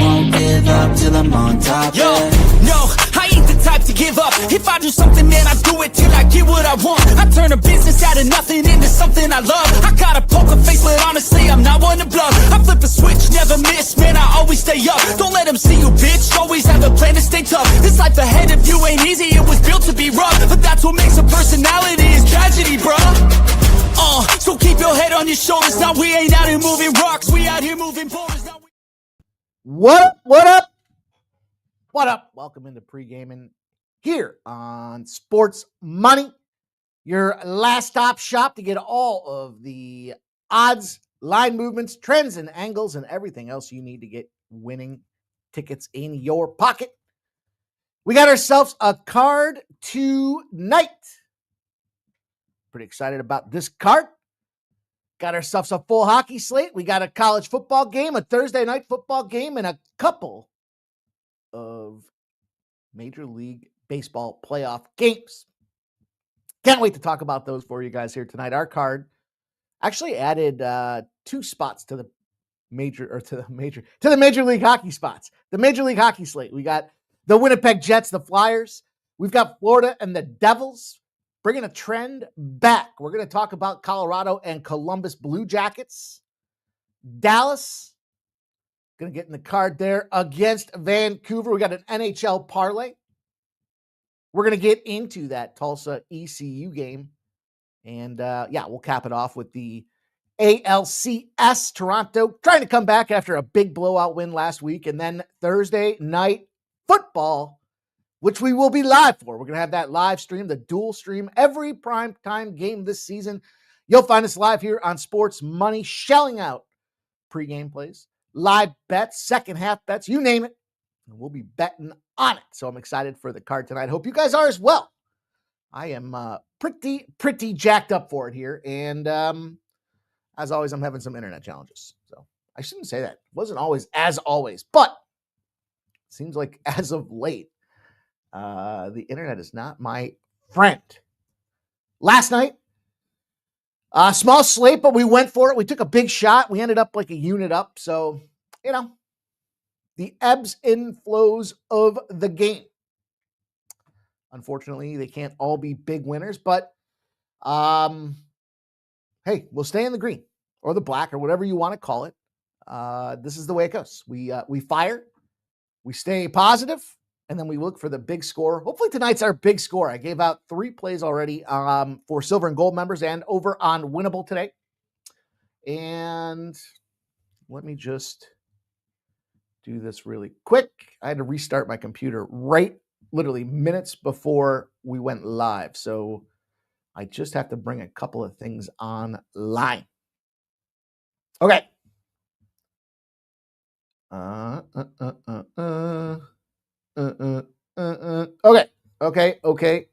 won't give up till I'm on top. Yo, no, I ain't the type to give up. If I do something, man, I do it till I get what I want. I turn a business out of nothing into something I love. I got a poker face, but honestly, I'm not one to bluff. I flip a switch, never miss, man, I always stay up. Don't let them see you, bitch, always have a plan to stay tough. This life ahead of you ain't easy, it was built to be rough. But that's what makes a personality, is tragedy, bruh. So keep your head on your shoulders. Now we ain't out here moving rocks, we out here moving boulders. Now we... What up? What up? What up? Welcome into Pregaming here on Sports Money, your last stop shop to get all of the odds, line movements, trends, and angles, and everything else you need to get winning tickets in your pocket. We got ourselves a card tonight. Pretty excited about this card. Got ourselves a full hockey slate. We got a college football game, a Thursday night football game, and a couple of Major League Baseball playoff games. Can't wait to talk about those for you guys here tonight. Our card actually added 2 spots to the Major League Hockey spots. The Major League Hockey slate. We got the Winnipeg Jets, the Flyers. We've got Florida and the Devils. Bringing a trend back. We're going to talk about Colorado and Columbus Blue Jackets. Dallas, going to get in the card there against Vancouver. We got an NHL parlay. We're going to get into that Tulsa ECU game. And we'll cap it off with the ALCS. Toronto trying to come back after a big blowout win last week. And then Thursday night football, which we will be live for. We're going to have that live stream, the dual stream, every primetime game this season. You'll find us live here on Sports Money, shelling out pregame plays, live bets, second half bets, you name it. And we'll be betting on it. So I'm excited for the card tonight. Hope you guys are as well. I am pretty jacked up for it here. And as always, I'm having some internet challenges. So I shouldn't say that. It wasn't always as always, but it seems like as of late, the internet is not my friend. Last night, small slate, but we went for it. We took a big shot. We ended up like a unit up. So, the ebbs and flows of the game. Unfortunately, they can't all be big winners, but hey, we'll stay in the green or the black or whatever you want to call it. This is the way it goes. We fire, we stay positive, and then we look for the big score. Hopefully tonight's our big score. I gave out 3 plays already for silver and gold members and over on Winnable today. And let me just do this really quick. I had to restart my computer literally minutes before we went live. So I just have to bring a couple of things online. Okay. Okay. Okay.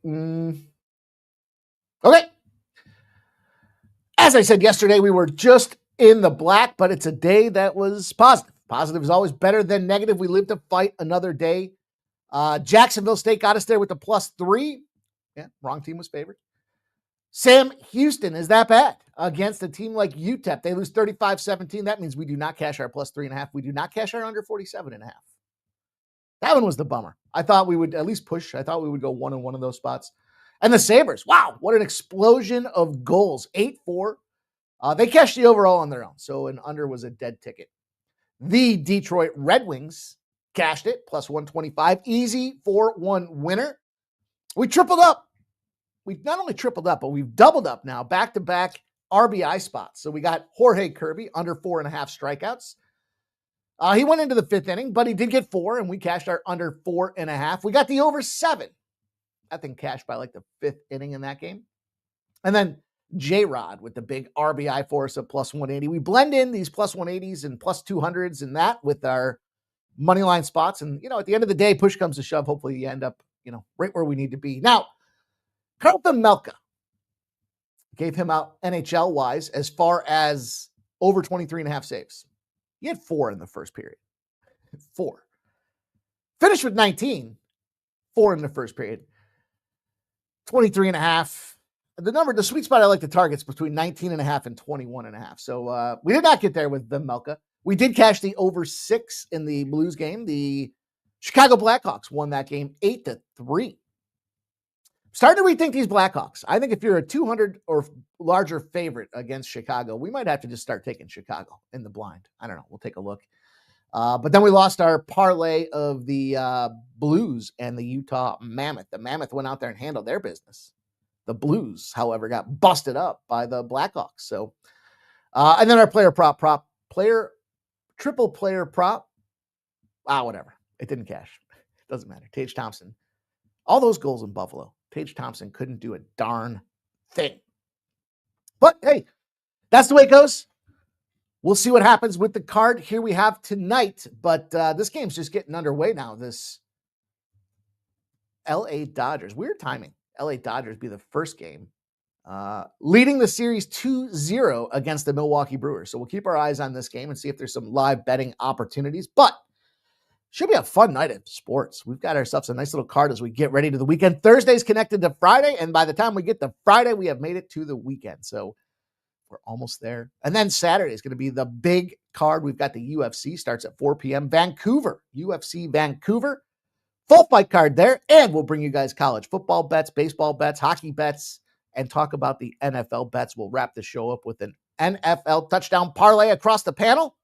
As I said yesterday, we were just in the black, but it's a day that was positive. Positive is always better than negative. We live to fight another day. Jacksonville State got us there with the +3. Yeah, wrong team was favored. Sam Houston is that bad against a team like UTEP. They lose 35-17. That means we do not cash our +3.5. We do not cash our under 47.5. That one was the bummer. I thought we would at least push. I thought we would go 1 in one of those spots. And the Sabres, wow, what an explosion of goals. 8-4. They cashed the overall on their own, so an under was a dead ticket. The Detroit Red Wings cashed it, +125. Easy 4-1 winner. We tripled up. We've not only tripled up, but we've doubled up now, back-to-back RBI spots. So we got Jorge Kirby, under 4.5 strikeouts. He went into the 5th inning, but he did get 4, and we cashed our under 4.5. We got the over 7. That thing cashed by like the 5th inning in that game. And then J-Rod with the big RBI for us at +180. We blend in these +180s and +200s and that with our money line spots. And, at the end of the day, push comes to shove. Hopefully you end up, right where we need to be. Now, Carlton Melka gave him out NHL-wise as far as over 23.5 saves. He had 4 in the first period. 4. Finished with 19. 4 in the first period. 23.5. The sweet spot I like to target is between 19.5 and 21.5. So we did not get there with the Melka. We did cash the over 6 in the Blues game. The Chicago Blackhawks won that game 8-3. Starting to rethink these Blackhawks. I think if you're a 200 or larger favorite against Chicago, we might have to just start taking Chicago in the blind. I don't know. We'll take a look. But then we lost our parlay of the Blues and the Utah Mammoth. The Mammoth went out there and handled their business. The Blues, however, got busted up by the Blackhawks. So, and then our triple player prop. Whatever. It didn't cash. It doesn't matter. Tage Thompson. All those goals in Buffalo. Tage Thompson couldn't do a darn thing. But hey, that's the way it goes. We'll see what happens with the card here we have tonight. But this game's just getting underway now. This LA Dodgers. Weird timing. LA Dodgers be the first game. Leading the series 2-0 against the Milwaukee Brewers. So we'll keep our eyes on this game and see if there's some live betting opportunities. But should be a fun night of sports. We've got ourselves a nice little card as we get ready to the weekend. Thursday's connected to Friday. And by the time we get to Friday, we have made it to the weekend. So we're almost there. And then Saturday is going to be the big card. We've got the UFC, starts at 4 p.m. Vancouver, UFC Vancouver. Full fight card there. And we'll bring you guys college football bets, baseball bets, hockey bets, and talk about the NFL bets. We'll wrap the show up with an NFL touchdown parlay across the panel.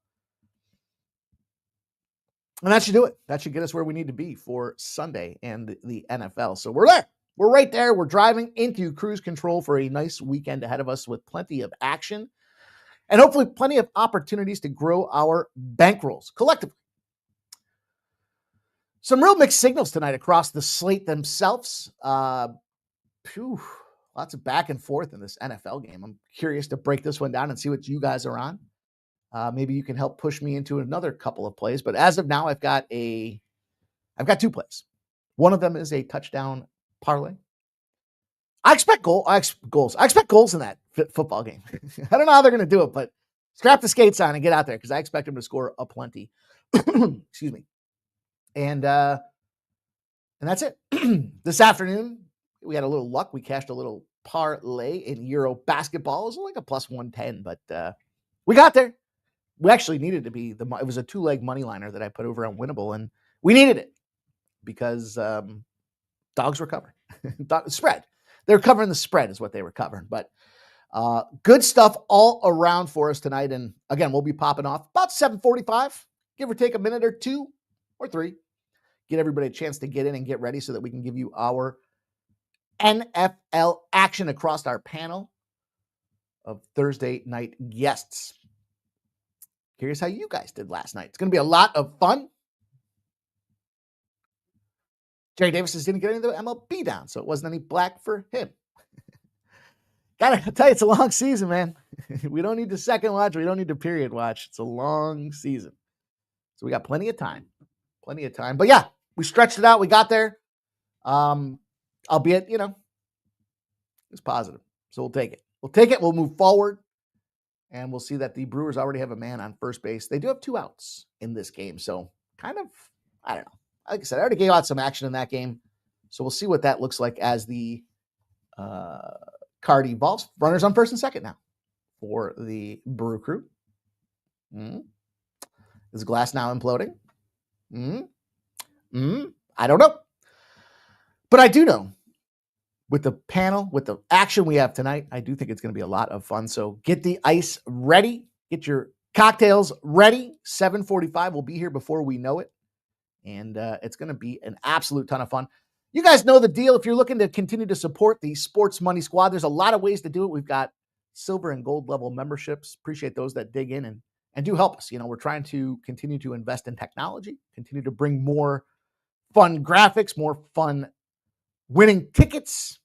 And that should do it. That should get us where we need to be for Sunday and the NFL. So we're there. We're right there. We're driving into cruise control for a nice weekend ahead of us with plenty of action and hopefully plenty of opportunities to grow our bankrolls collectively. Some real mixed signals tonight across the slate themselves. Lots of back and forth in this NFL game. I'm curious to break this one down and see what you guys are on. Maybe you can help push me into another couple of plays. But as of now, I've got 2 plays. One of them is a touchdown parlay. I expect goals. I expect goals in that football game. I don't know how they're going to do it, but strap the skates on and get out there because I expect them to score a plenty. Excuse me. And that's it. This afternoon, we had a little luck. We cashed a little parlay in Euro basketball. It was like a plus 110, but we got there. We actually needed to be it was a 2-leg money liner that I put over on Winnable, and we needed it because dogs were covering. Spread. They're covering the spread is what they were covering. But good stuff all around for us tonight. And again, we'll be popping off about 7:45, give or take a minute or 2 or 3. Get everybody a chance to get in and get ready so that we can give you our NFL action across our panel of Thursday night guests. Curious how you guys did last night. It's going to be a lot of fun. Jerry Davis didn't get any of the MLB down, so it wasn't any black for him. Gotta tell you, it's a long season, man. We don't need the second watch. We don't need the period watch. It's a long season. So we got plenty of time. Plenty of time. But yeah, we stretched it out. We got there. Albeit, it's positive. So we'll take it. We'll take it. We'll move forward. And we'll see that the Brewers already have a man on first base. They do have 2 outs in this game. So kind of, I don't know. Like I said, I already gave out some action in that game. So we'll see what that looks like as the card evolves. Runners on first and second now for the Brew Crew. Is glass now imploding? I don't know. But I do know with the panel, with the action we have tonight, I do think it's going to be a lot of fun. So get the ice ready. Get your cocktails ready. 7:45. We'll be here before we know it. And it's going to be an absolute ton of fun. You guys know the deal. If you're looking to continue to support the Sports Money Squad, there's a lot of ways to do it. We've got silver and gold level memberships. Appreciate those that dig in and do help us. We're trying to continue to invest in technology, continue to bring more fun graphics, more fun winning tickets.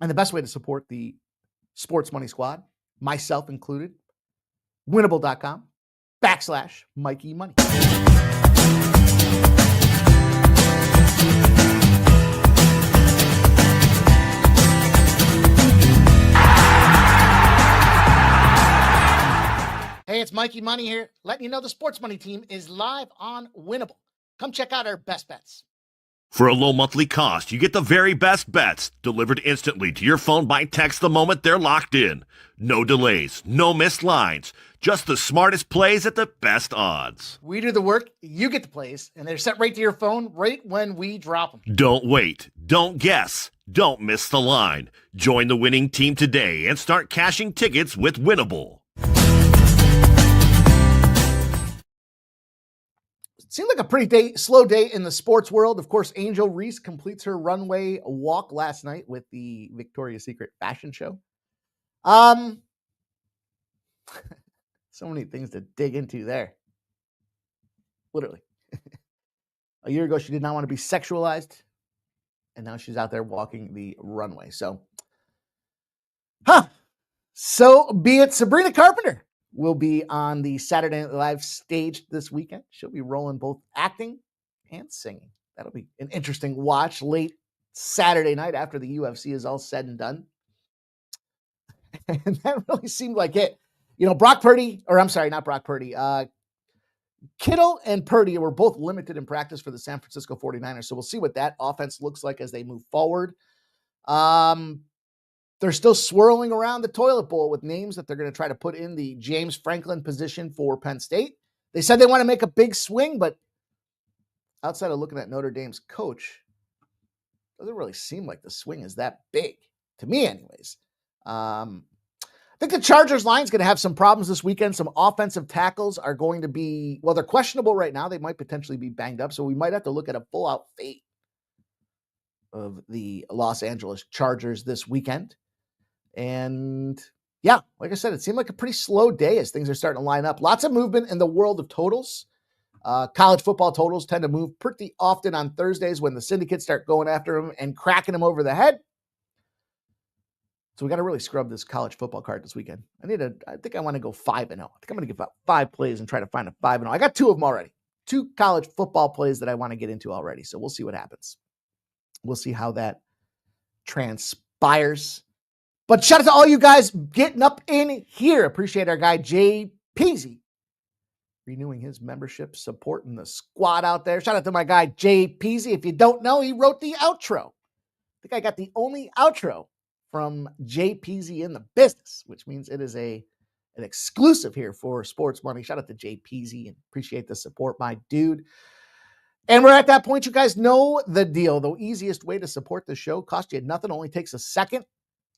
And the best way to support the Sports Money Squad, myself included, winnable.com/Mikey Money. Hey, it's Mikey Money here, letting you know the Sports Money team is live on Winnable. Come check out our best bets. For a low monthly cost, you get the very best bets delivered instantly to your phone by text the moment they're locked in. No delays, no missed lines. Just the smartest plays at the best odds. We do the work, you get the plays, and they're sent right to your phone right when we drop them. Don't wait. Don't guess. Don't miss the line. Join the winning team today and start cashing tickets with Winnable. It seemed like a pretty slow day in the sports world. Of course, Angel Reese completes her runway walk last night with the Victoria's Secret fashion show. So many things to dig into there. Literally. A year ago, she did not want to be sexualized. And now she's out there walking the runway. So be it. Sabrina Carpenter will be on the Saturday Night Live stage this weekend. She'll be rolling both acting and singing. That'll be an interesting watch late Saturday night after the UFC is all said and done. And that really seemed like it. You know, Kittle and Purdy were both limited in practice for the San Francisco 49ers. So we'll see what that offense looks like as they move forward. They're still swirling around the toilet bowl with names that they're going to try to put in the James Franklin position for Penn State. They said they want to make a big swing, but outside of looking at Notre Dame's coach, doesn't really seem like the swing is that big, to me anyways. I think the Chargers line is going to have some problems this weekend. Some offensive tackles are going to be, well, they're questionable right now. They might potentially be banged up. So we might have to look at a full-out fate of the Los Angeles Chargers this weekend. And yeah, like I said, it seemed like a pretty slow day as things are starting to line up. Lots of movement in the world of totals. College football totals tend to move pretty often on Thursdays when the syndicates start going after them and cracking them over the head. So we got to really scrub this college football card this weekend. I think I want to go 5-0. I think I'm going to give out 5 plays and try to find a 5-0. I got 2 of them already. 2 college football plays that I want to get into already. So we'll see what happens. We'll see how that transpires. But shout out to all you guys getting up in here. Appreciate our guy, Jay Peasy, renewing his membership, supporting the squad out there. Shout out to my guy, Jay Peasy. If you don't know, he wrote the outro. I think I got the only outro from Jay Peasy in the business, which means it is an exclusive here for Sports Money. Shout out to Jay Peasy and appreciate the support, my dude. And we're at that point. You guys know the deal. The easiest way to support the show, cost you nothing, only takes a second.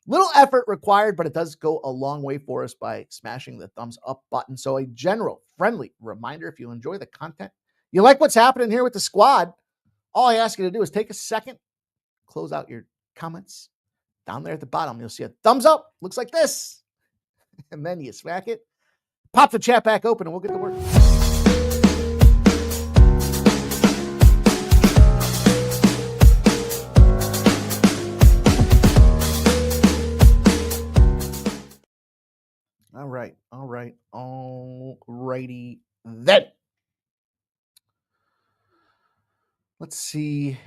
Little effort required, but it does go a long way for us by smashing the thumbs up button. So a general friendly reminder, if you enjoy the content, you like what's happening here with the squad, all I ask you to do is take a second, close out your comments. Down there at the bottom, you'll see a thumbs up. Looks like this. And then you smack it. Pop the chat back open and we'll get to work. All righty then. Let's see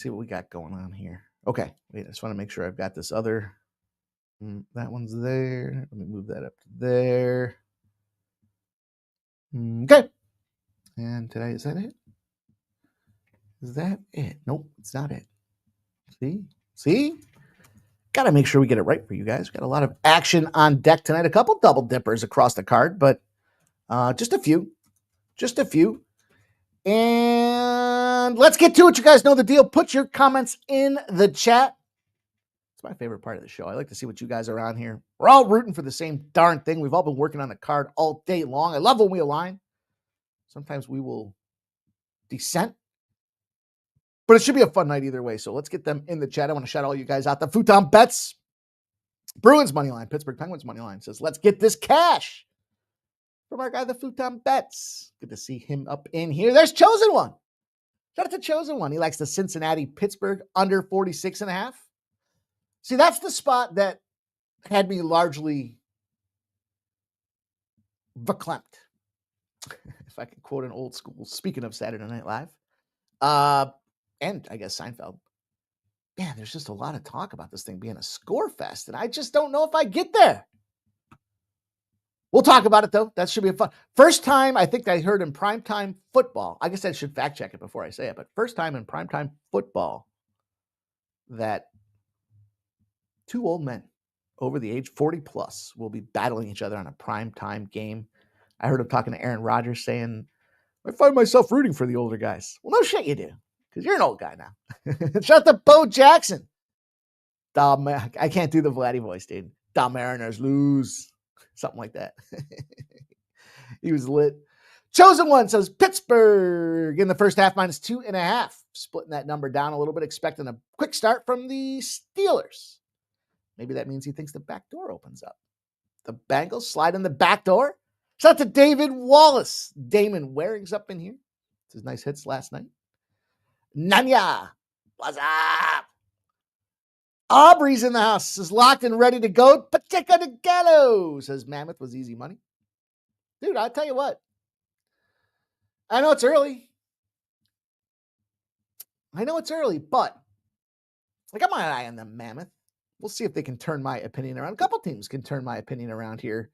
what we got going on here. Okay, wait, I just want to make sure I've got this other. That one's there. Let me move that up to there. Okay. And today, is that it? Is that it? Nope, it's not it. See? Got to make sure we get it right for you guys. We've got a lot of action on deck tonight. A couple double dippers across the card, but just a few. And let's get to it. You guys know the deal. Put your comments in the chat. It's my favorite part of the show. I like to see what you guys are on here. We're all rooting for the same darn thing. We've all been working on the card all day long. I love when we align. Sometimes we will dissent. But it should be a fun night either way. So let's get them in the chat. I want to shout all you guys out. The Futon Bets. Bruins money line. Pittsburgh Penguins money line says, let's get this cash. From our guy, the Futon Bets. Good to see him up in here. There's Chosen One. Shout out to Chosen One. He likes the Cincinnati Pittsburgh under 46.5. See, that's the spot that had me largely verklempt. If I can quote an old school, speaking of Saturday Night Live. And I guess Seinfeld. Man, there's just a lot of talk about this thing being a score fest, and I just don't know if I get there. We'll talk about it, though. That should be fun. First time I think I heard in primetime football. I guess I should fact check it before I say it, but first time in primetime football that 2 old men over the age 40 plus will be battling each other on a primetime game. I heard him talking to Aaron Rodgers saying, I find myself rooting for the older guys. Well, no shit you do, because you're an old guy now. Shout out to Bo Jackson. I can't do the Vladdy voice, dude. The Mariners lose. Something like that. He was lit. Chosen One says Pittsburgh in the first half -2.5. Splitting that number down a little bit, expecting a quick start from the Steelers. Maybe that means he thinks the back door opens up. The Bengals slide in the back door. Shout out to David Wallace. Damon Waring's up in here. It's his nice hits last night. Nanya, what's up? Aubrey's in the house. Is locked and ready to go. Pacheco de Gallo says Mammoth was easy money. Dude, I'll tell you what. I know it's early. But I got my eye on them, Mammoth. We'll see if they can turn my opinion around. A couple teams can turn my opinion around here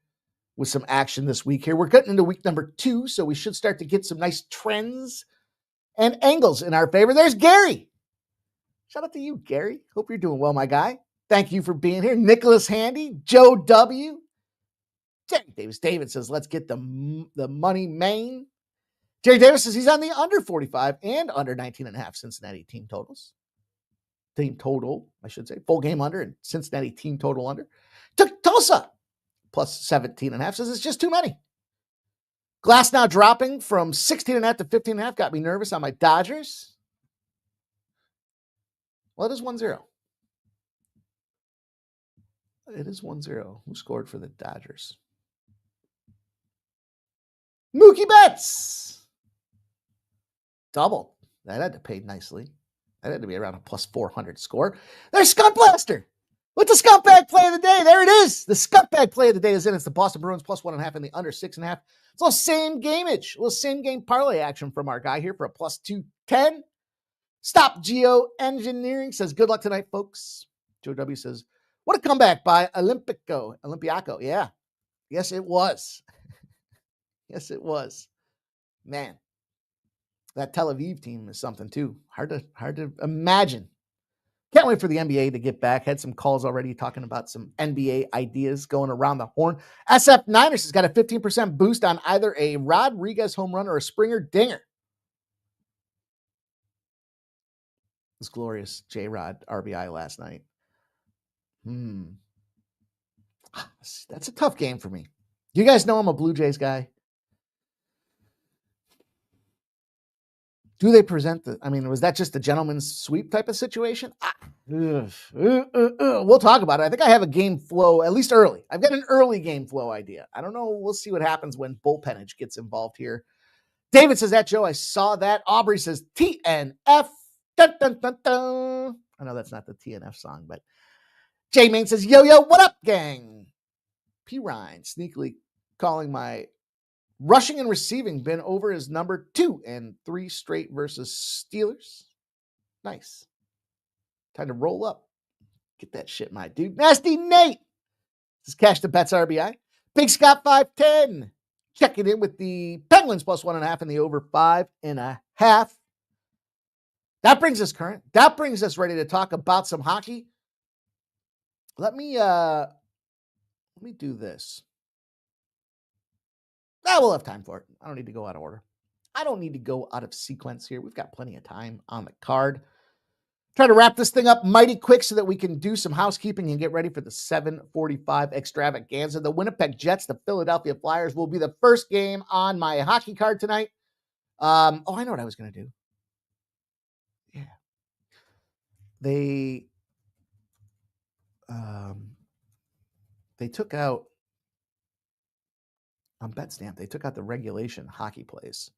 with some action this week here. We're getting into week number 2, so we should start to get some nice trends and angles in our favor. There's Gary. Shout out to you, Gary. Hope you're doing well, my guy. Thank you for being here. Nicholas Handy, Joe W. Jerry David says, let's get the money main. Jerry Davis says he's on the under 45 and under 19.5 Cincinnati team totals. Team total, I should say. Full game under and Cincinnati team total under. Took Tulsa plus 17.5. Says it's just too many. Glass now dropping from 16.5 to 15.5. Got me nervous on my Dodgers. Well, it is 1-0. It is 1-0. Who scored for the Dodgers? Mookie Betts. Double. That had to pay nicely. That had to be around a plus 400 score. There's Skunk Blaster. What's the scumbag play of the day? There it is. The scumbag play of the day is in. It's the Boston Bruins plus 1.5 and the under 6.5. It's a little same gameage. A little same game parlay action from our guy here for a plus 210. Stop Geo Engineering says, good luck tonight, folks. Joe W says, what a comeback by Olympiaco. Yeah. Yes, it was. Yes, it was. Man, that Tel Aviv team is something too. Hard to imagine. Can't wait for the NBA to get back. Had some calls already talking about some NBA ideas going around the horn. SF Niners has got a 15% boost on either a Rodriguez home run or a Springer dinger. This glorious J-Rod RBI last night. That's a tough game for me. You guys know I'm a Blue Jays guy. Do they present was that just a gentleman's sweep type of situation? We'll talk about it. I think I have a game flow, at least early. I've got an early game flow idea. I don't know. We'll see what happens when bullpenage gets involved here. David says that, Joe. I saw that. Aubrey says TNF. Dun, dun, dun, dun. I know that's not the TNF song, but J Main says, yo, what up, gang? P. Ryan sneakily calling my rushing and receiving been over his number 2 and 3 straight versus Steelers. Nice. Time to roll up. Get that shit, my dude. Nasty Nate. This is Cash the Bets RBI. Big Scott 510. Checking in with the Penguins plus 1.5 and the over 5.5. That brings us current. That brings us ready to talk about some hockey. Let me do this. We'll have time for it. I don't need to go out of order. I don't need to go out of sequence here. We've got plenty of time on the card. Try to wrap this thing up mighty quick so that we can do some housekeeping and get ready for the 7:45 extravaganza. The Winnipeg Jets, the Philadelphia Flyers will be the first game on my hockey card tonight. I know what I was going to do. Yeah. They took out on BetStamp, they took out the regulation hockey plays.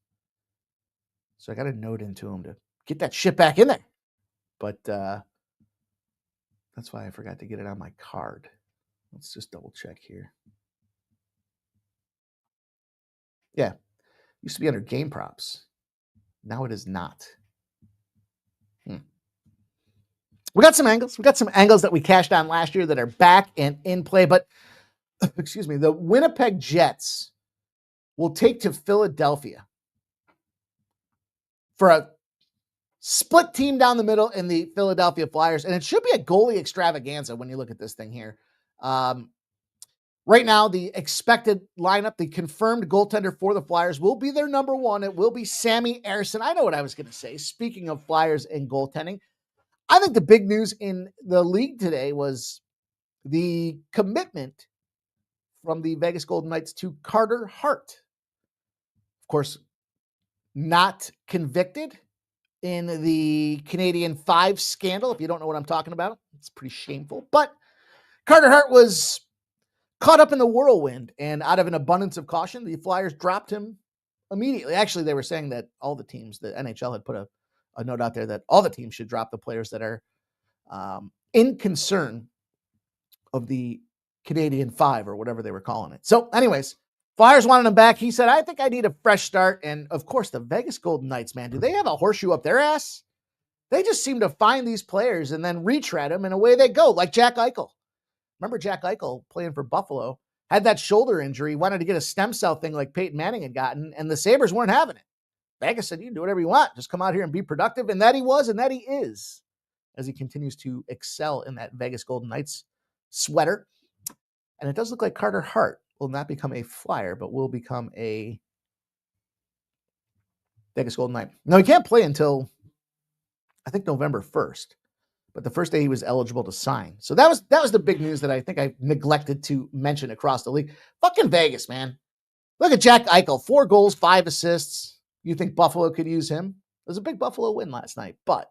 So I got a note into them to get that shit back in there. But that's why I forgot to get it on my card. Let's just double check here. Yeah. Used to be under game props. Now it is not. We got some angles. We got some angles that we cashed on last year that are back and in play. But, excuse me, the Winnipeg Jets will take to Philadelphia for a split team down the middle in the Philadelphia Flyers. And it should be a goalie extravaganza when you look at this thing here. Right now, the expected lineup, the confirmed goaltender for the Flyers will be their number one. It will be Sammy Ersson. I know what I was going to say. Speaking of Flyers and goaltending, I think the big news in the league today was the commitment from the Vegas Golden Knights to Carter Hart. Of course, not convicted in the Canadian 5 scandal. If you don't know what I'm talking about, it's pretty shameful. But Carter Hart was caught up in the whirlwind, and out of an abundance of caution, the Flyers dropped him immediately. Actually, they were saying that all the teams, the NHL had put a note out there that all the teams should drop the players that are in concern of the Canadian 5 or whatever they were calling it. So anyways, Flyers wanted him back. He said, I think I need a fresh start. And of course, the Vegas Golden Knights, man, do they have a horseshoe up their ass? They just seem to find these players and then retread them, and away they go, like Jack Eichel. Remember Jack Eichel playing for Buffalo, had that shoulder injury, wanted to get a stem cell thing like Peyton Manning had gotten, and the Sabres weren't having it. Vegas said, you can do whatever you want. Just come out here and be productive. And that he was, and that he is, as he continues to excel in that Vegas Golden Knights sweater. And it does look like Carter Hart will not become a Flyer, but will become a Vegas Golden Knight. Now, he can't play until, I think, November 1st. But the first day he was eligible to sign. So that was the big news that I think I neglected to mention across the league. Fucking Vegas, man. Look at Jack Eichel, 4 goals, 5 assists. You think Buffalo could use him? It was a big Buffalo win last night, but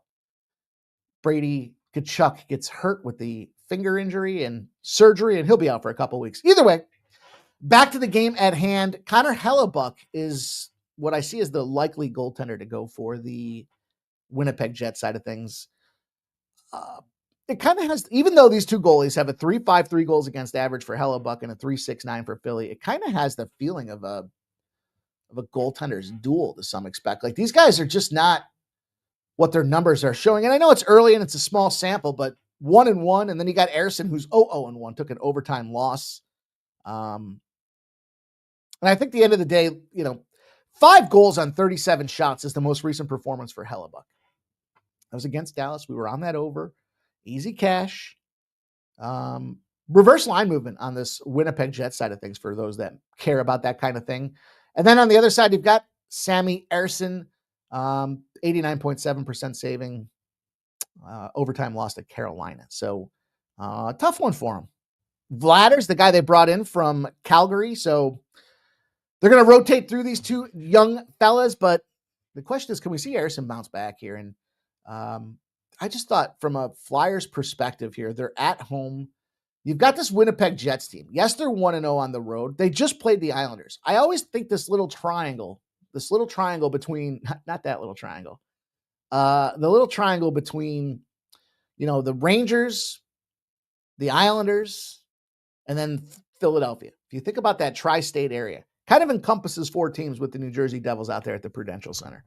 Brady Tkachuk gets hurt with the finger injury and surgery, and he'll be out for a couple weeks. Either way, back to the game at hand. Connor Hellebuck is what I see as the likely goaltender to go for the Winnipeg Jets side of things. It kind of has, even though these two goalies have a 3.53 goals against average for Hellebuck and a 3.69 for Philly, it kind of has the feeling of a goaltender's duel to some extent. Like, these guys are just not what their numbers are showing. And I know it's early and it's a small sample, but 1-1, and then you got Ersson, who's 0-1, took an overtime loss. And I think at the end of the day, 5 goals on 37 shots is the most recent performance for Hellebuck. That was against Dallas. We were on that over. Easy cash. Reverse line movement on this Winnipeg Jets side of things for those that care about that kind of thing. And then on the other side, you've got Sammy Ersson, 89.7% saving, overtime loss to Carolina. So tough one for him. Vladder's the guy they brought in from Calgary. So they're going to rotate through these two young fellas. But the question is, can we see Ersson bounce back here? And I just thought from a Flyers perspective here, they're at home. You've got this Winnipeg Jets team. Yes, they're 1-0 on the road. They just played the Islanders. I always think this little triangle between, not that little triangle, the little triangle between, the Rangers, the Islanders, and then Philadelphia. If you think about that tri-state area, kind of encompasses 4 teams with the New Jersey Devils out there at the Prudential Center.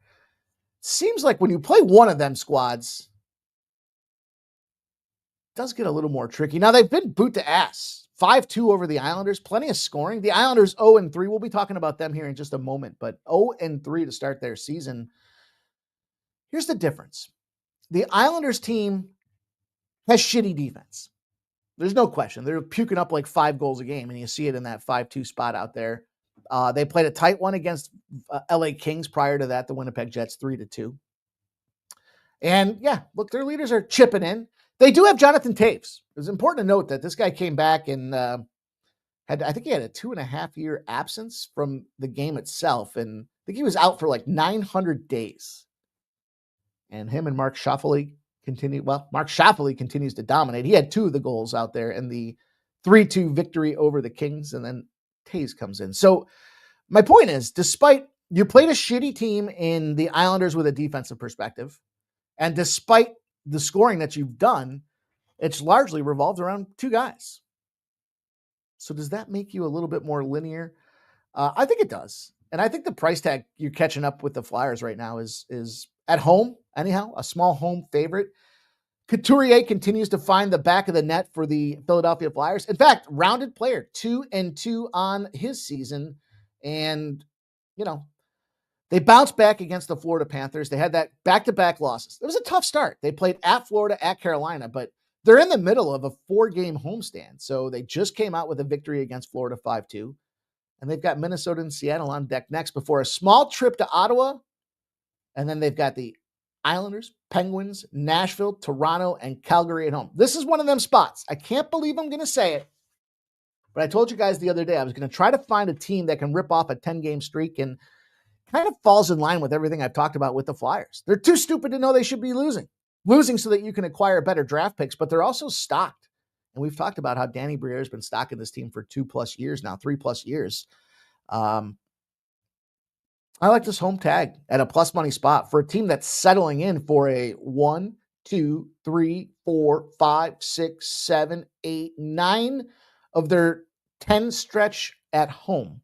Seems like when you play one of them squads, it does get a little more tricky. Now, they've been boot to ass. 5-2 over the Islanders. Plenty of scoring. The Islanders 0-3. We'll be talking about them here in just a moment, but 0-3 to start their season. Here's the difference. The Islanders team has shitty defense. There's no question. They're puking up like 5 goals a game, and you see it in that 5-2 spot out there. They played a tight one against LA Kings prior to that, the Winnipeg Jets, 3-2. And yeah, look, their leaders are chipping in. They do have Jonathan Toews. It's important to note that this guy came back and I think he had a 2.5-year absence from the game itself. And I think he was out for like 900 days. And him and Mark Scheifele Mark Scheifele continues to dominate. He had 2 of the goals out there in the 3-2 victory over the Kings. And then Toews comes in. So my point is, despite you played a shitty team in the Islanders with a defensive perspective, and despite the scoring that you've done, it's largely revolved around 2 guys. So does that make you a little bit more linear? I think it does. And I think the price tag you're catching up with the Flyers right now is at home, anyhow, a small home favorite. Couturier continues to find the back of the net for the Philadelphia Flyers. In fact, rounded player, 2-2 on his season. And, they bounced back against the Florida Panthers. They had that back-to-back losses. It was a tough start. They played at Florida, at Carolina, but they're in the middle of a 4-game homestand. So they just came out with a victory against Florida 5-2. And they've got Minnesota and Seattle on deck next before a small trip to Ottawa. And then they've got the Islanders, Penguins, Nashville, Toronto, and Calgary at home. This is one of them spots. I can't believe I'm going to say it, but I told you guys the other day I was going to try to find a team that can rip off a 10-game streak and kind of falls in line with everything I've talked about with the Flyers. They're too stupid to know they should be losing so that you can acquire better draft picks, but they're also stocked. And we've talked about how Danny Briere has been stocking this team for 2+ years now, 3+ years. I like this home tag at a plus money spot for a team that's settling in for a 1, 2, 3, 4, 5, 6, 7, 8, 9 of their 10 stretch at home.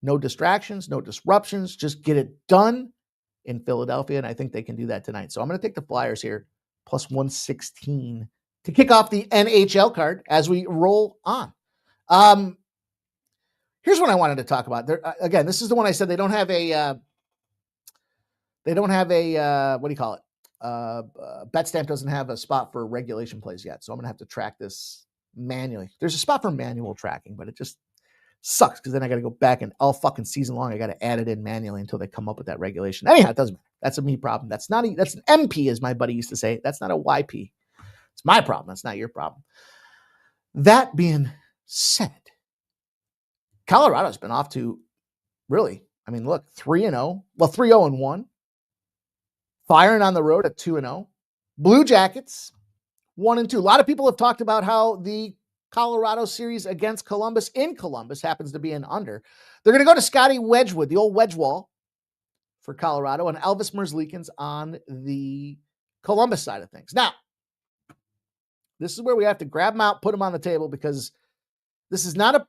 No distractions, no disruptions. Just get it done in Philadelphia, and I think they can do that tonight. So I'm going to take the Flyers here, plus 116 to kick off the NHL card as we roll on. Here's what I wanted to talk about. Again, this is the one I said they don't have a what do you call it? BetStamp doesn't have a spot for regulation plays yet, so I'm gonna have to track this manually. There's a spot for manual tracking, but it just sucks because then I got to go back and all fucking season long I got to add it in manually until they come up with that regulation. Anyhow, it doesn't matter. That's a me problem. That's an MP, as my buddy used to say. That's not a YP. It's my problem. That's not your problem. That being said, Colorado's been off to really, look, 3-0. Well, 3-0-1. Firing on the road at 2-0. Blue Jackets, 1-2. A lot of people have talked about how the Colorado series against Columbus in Columbus happens to be an under. They're going to go to Scotty Wedgwood, the old wedge wall for Colorado, and Elvis Merzlikins on the Columbus side of things. Now, this is where we have to grab them out, put them on the table, because this is not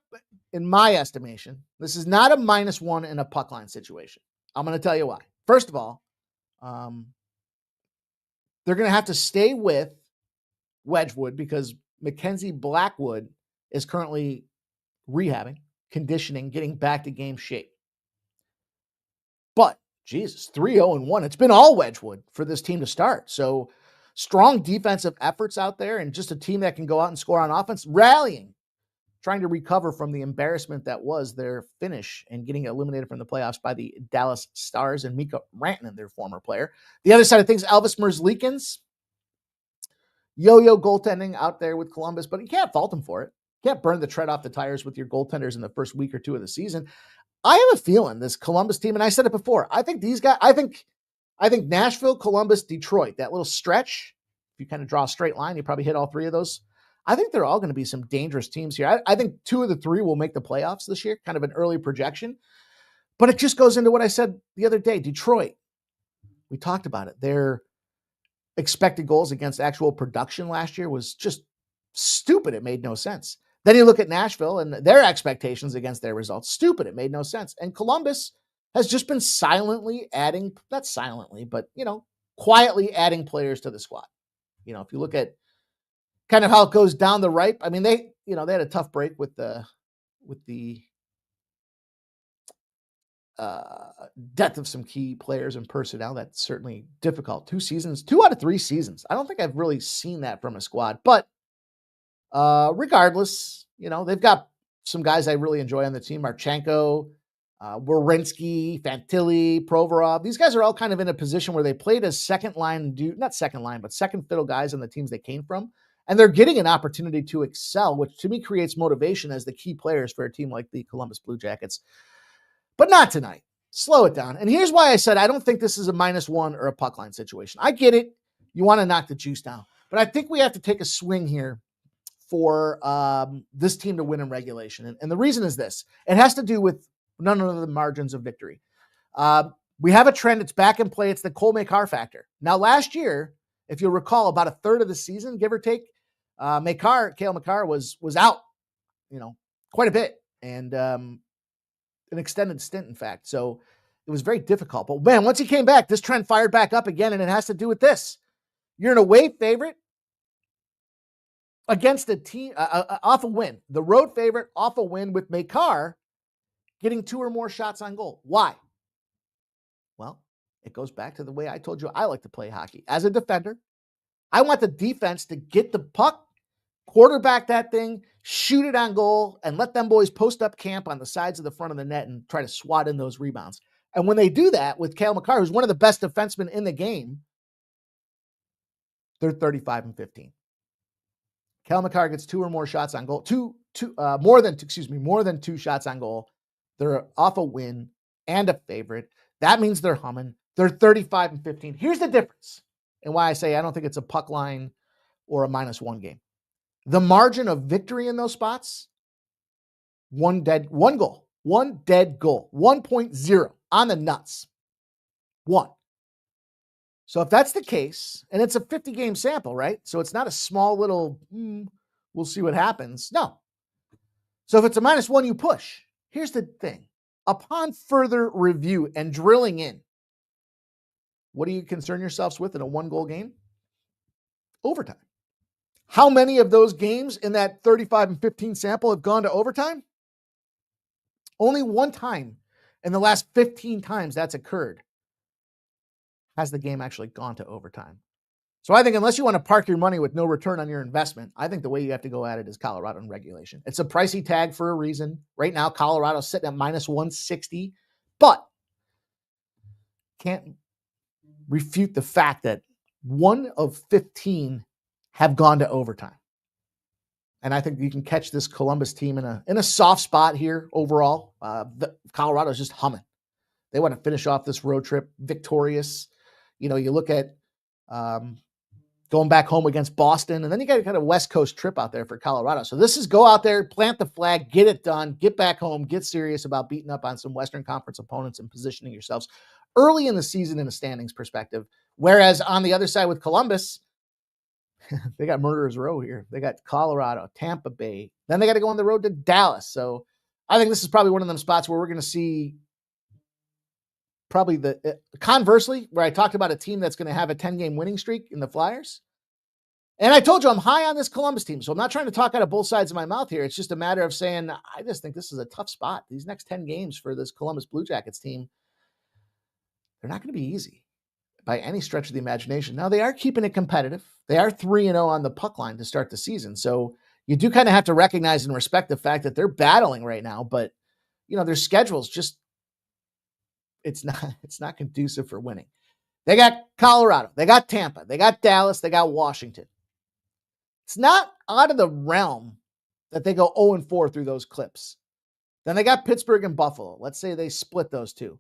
in my estimation, this is not a -1 in a puck line situation. I'm going to tell you why. First of all, they're going to have to stay with Wedgwood because Mackenzie Blackwood is currently rehabbing, conditioning, getting back to game shape. But, Jesus, 3-0-1. It's been all Wedgwood for this team to start. So, strong defensive efforts out there and just a team that can go out and score on offense, rallying, trying to recover from the embarrassment that was their finish and getting eliminated from the playoffs by the Dallas Stars and Mikko Rantanen, their former player. The other side of things, Elvis Merzlikins, yo-yo goaltending out there with Columbus, but you can't fault him for it. You can't burn the tread off the tires with your goaltenders in the first week or two of the season. I have a feeling this Columbus team, and I said it before, I think these guys, I think Nashville, Columbus, Detroit, that little stretch, if you kind of draw a straight line, you probably hit all three of those. I think they're all going to be some dangerous teams here. I think 2 of the 3 will make the playoffs this year, kind of an early projection. But it just goes into what I said the other day. Detroit, we talked about it. Their expected goals against actual production last year was just stupid. It made no sense. Then you look at Nashville and their expectations against their results. Stupid. It made no sense. And Columbus has just been silently adding, not silently, but, quietly adding players to the squad. If you look at kind of how it goes down the ripe. They had a tough break with the death of some key players and personnel. That's certainly difficult. 2 out of 3 seasons. I don't think I've really seen that from a squad, but regardless, they've got some guys I really enjoy on the team. Marchenko, Werenski, Fantilli, Provorov. These guys are all kind of in a position where they played as second fiddle guys on the teams they came from. And they're getting an opportunity to excel, which to me creates motivation as the key players for a team like the Columbus Blue Jackets. But not tonight. Slow it down. And here's why I said I don't think this is a -1 or a puck line situation. I get it. You want to knock the juice down. But I think we have to take a swing here for this team to win in regulation. And the reason is this. It has to do with none of the margins of victory. We have a trend. It's back in play. It's the Cole Makar factor. Now, last year, if you'll recall, about a third of the season, give or take, Cale Makar was out, quite a bit, and an extended stint, in fact. So it was very difficult. But man, once he came back, this trend fired back up again, and it has to do with this. You're an away favorite against a team off a win. The road favorite off a win with Makar getting 2 or more shots on goal. Why? Well, it goes back to the way I told you I like to play hockey. As a defender, I want the defense to get the puck, quarterback that thing, shoot it on goal, and let them boys post up camp on the sides of the front of the net and try to swat in those rebounds. And when they do that with Cale Makar, who's one of the best defensemen in the game, they're 35-15. Cale Makar gets 2 or more shots on goal, more than 2 shots on goal. They're off a win and a favorite. That means they're humming. They're 35-15. Here's the difference and why I say I don't think it's a puck line or a -1 game. The margin of victory in those spots, one dead goal, 1.0 on the nuts. 1. So if that's the case, and it's a 50-game sample, right? So it's not a small little, we'll see what happens. No. So if it's a -1, you push. Here's the thing. Upon further review and drilling in, what do you concern yourselves with in a 1-goal game? Overtime. How many of those games in that 35-15 sample have gone to overtime? Only one time in the last 15 times that's occurred has the game actually gone to overtime. So I think unless you want to park your money with no return on your investment, I think the way you have to go at it is Colorado and regulation. It's a pricey tag for a reason. Right now, Colorado's sitting at -160, but can't refute the fact that 1 of 15 have gone to overtime. And I think you can catch this Columbus team in a soft spot here overall. Colorado's just humming. They want to finish off this road trip victorious. You know, you look at going back home against Boston, and then you got a kind of West Coast trip out there for Colorado. So this is go out there, plant the flag, get it done, get back home, get serious about beating up on some Western Conference opponents and positioning yourselves early in the season in a standings perspective. Whereas on the other side with Columbus, they got Murderers Row here. They got Colorado, Tampa Bay. Then they got to go on the road to Dallas. So I think this is probably one of them spots where we're going to see probably conversely, where I talked about a team that's going to have a 10-game winning streak in the Flyers. And I told you I'm high on this Columbus team. So I'm not trying to talk out of both sides of my mouth here. It's just a matter of saying, I just think this is a tough spot. These next 10 games for this Columbus Blue Jackets team, they're not going to be easy by any stretch of the imagination. Now, they are keeping it competitive. They are 3-0 on the puck line to start the season. So you do kind of have to recognize and respect the fact that they're battling right now, but you know, their schedule's just, it's not conducive for winning. They got Colorado, they got Tampa, they got Dallas, they got Washington. It's not out of the realm that they go 0-4 through those clips. Then they got Pittsburgh and Buffalo. Let's say they split those two.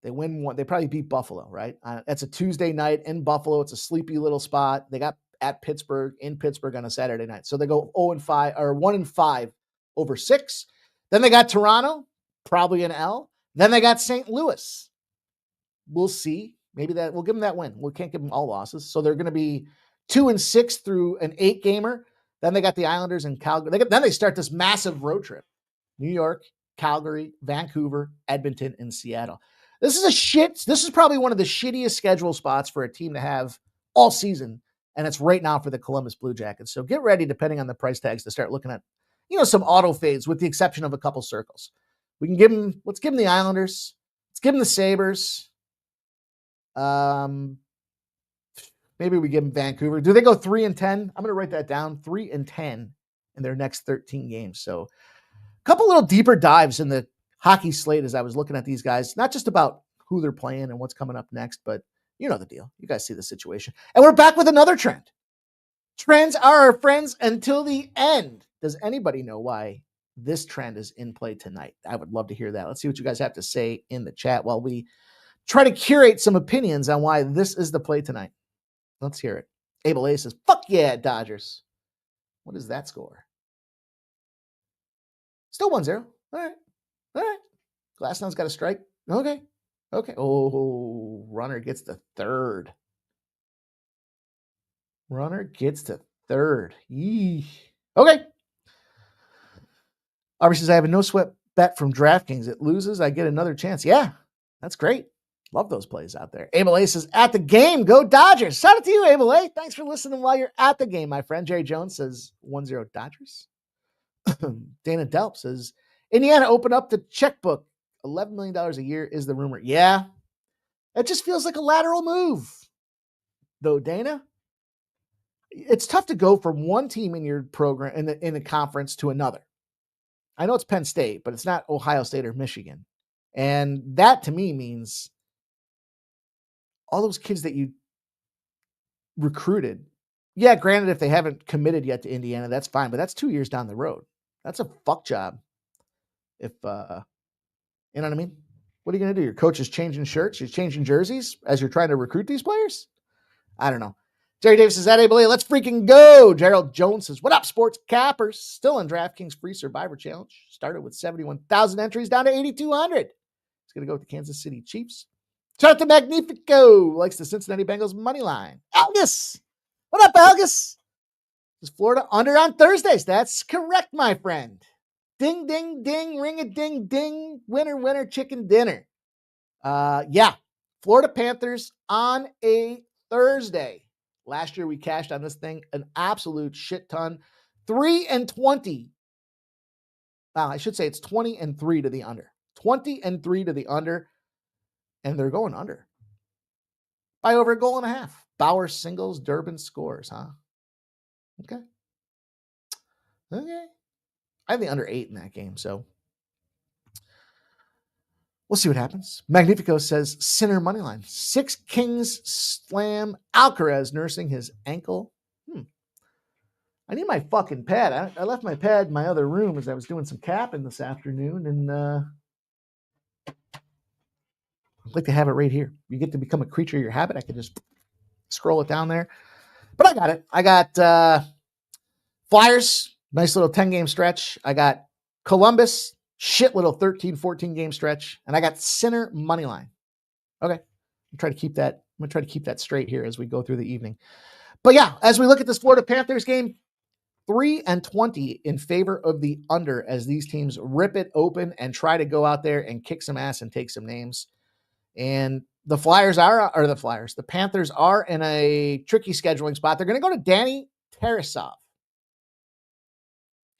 They win one. They probably beat Buffalo, right? That's a Tuesday night in Buffalo. It's a sleepy little spot. They got at Pittsburgh, in Pittsburgh on a Saturday night. So they go 0-5 or 1-5 over 6. Then they got Toronto, probably an L. Then they got St. Louis. We'll see. Maybe that we'll give them that win. We can't give them all losses. So they're going to be 2-6 through an 8-gamer. Then they got the Islanders and Calgary. Then they start this massive road trip. New York, Calgary, Vancouver, Edmonton, and Seattle. This is probably one of the shittiest schedule spots for a team to have all season. And it's right now for the Columbus Blue Jackets. So get ready, depending on the price tags, to start looking at, some auto fades with the exception of a couple circles. Let's give them the Islanders. Let's give them the Sabres. Maybe we give them Vancouver. Do they go 3-10? I'm going to write that down. 3-10 in their next 13 games. So a couple little deeper dives in the hockey slate as I was looking at these guys, not just about who they're playing and what's coming up next, but you know the deal. You guys see the situation. And we're back with another trend. Trends are our friends until the end. Does anybody know why this trend is in play tonight? I would love to hear that. Let's see what you guys have to say in the chat while we try to curate some opinions on why this is the play tonight. Let's hear it. Abel A says, fuck yeah, Dodgers. What is that score? Still 1-0. All right. Glasnow's got a strike. Okay. Oh, runner gets to third. Yee. Okay. Aubrey says, I have a no sweat bet from DraftKings. It loses, I get another chance. Yeah, that's great. Love those plays out there. Abel A says, at the game, go Dodgers. Shout out to you, Abel A. Thanks for listening while you're at the game, my friend. Jerry Jones says 1-0 Dodgers. Dana Delp says, Indiana open up the checkbook. $11 million a year is the rumor. Yeah, it just feels like a lateral move, though, Dana. It's tough to go from one team in your program in the conference to another. I know it's Penn State, but it's not Ohio State or Michigan. And that to me means all those kids that you recruited. Yeah, granted, if they haven't committed yet to Indiana, that's fine, but that's 2 years down the road. That's a fuck job. If you know what I mean? What are you going to do? Your coach is changing shirts, you're changing jerseys as you're trying to recruit these players? I don't know. Jerry Davis says, that Abel, let's freaking go. Gerald Jones says, what up, sports cappers? Still in DraftKings free Survivor Challenge. Started with 71,000 entries down to 8,200. It's going to go with the Kansas City Chiefs. Shout out to Magnifico. Likes the Cincinnati Bengals money line. Algus. What up, Algus? Is Florida under on Thursdays? That's correct, my friend. Ding, ding, ding, ring a ding, ding. Winner, winner, chicken dinner. Yeah. Florida Panthers on a Thursday. Last year we cashed on this thing an absolute shit ton. 3-20. I should say it's 20-3 to the under. 20-3 to the under. And they're going under by over a goal and a half. Bauer singles, Durbin scores, huh? Okay. I have the under 8 in that game, so we'll see what happens. Magnifico says Sinner money line. 6 Kings slam. Alcaraz nursing his ankle. I need my fucking pad. I left my pad in my other room as I was doing some capping this afternoon, and I'd like to have it right here. You get to become a creature of your habit. I could just scroll it down there. But I got it. I got Flyers, nice little 10-game stretch. I got Columbus, shit little 13, 14-game stretch. And I got Sinner money line. Okay. I'm going to try to keep that straight here as we go through the evening. But yeah, as we look at this Florida Panthers game, 3-20 in favor of the under as these teams rip it open and try to go out there and kick some ass and take some names. And the Panthers are in a tricky scheduling spot. They're going to go to Danny Tarasov.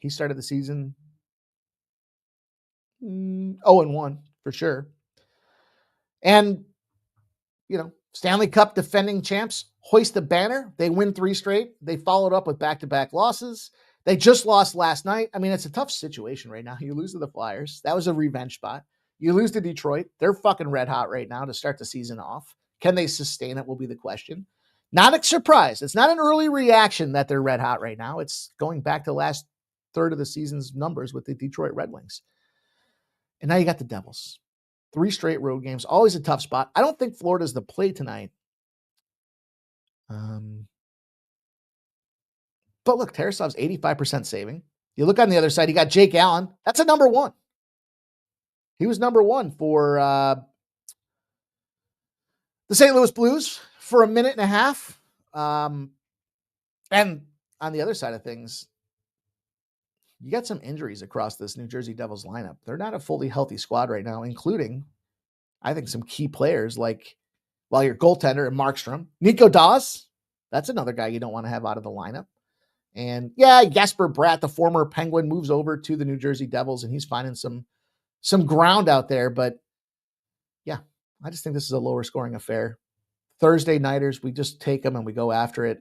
He started the season 0-1 for sure. And, Stanley Cup defending champs hoist the banner. They win 3 straight. They followed up with back-to-back losses. They just lost last night. I mean, it's a tough situation right now. You lose to the Flyers. That was a revenge spot. You lose to Detroit. They're fucking red hot right now to start the season off. Can they sustain it will be the question. Not a surprise. It's not an early reaction that they're red hot right now. It's going back to last third of the season's numbers with the Detroit Red Wings. And now you got the Devils. 3 straight road games. Always a tough spot. I don't think Florida's the play tonight. But look, Tarasov's 85% saving. You look on the other side, you got Jake Allen. That's a number 1. He was number 1 for the St. Louis Blues for a minute and a half. And on the other side of things, you got some injuries across this New Jersey Devils lineup. They're not a fully healthy squad right now, including, I think, some key players like, your goaltender and Markstrom. Nico Dawes, that's another guy you don't want to have out of the lineup. And yeah, Jesper Bratt, the former Penguin, moves over to the New Jersey Devils, and he's finding some ground out there. But yeah, I just think this is a lower scoring affair. Thursday nighters, we just take them and we go after it.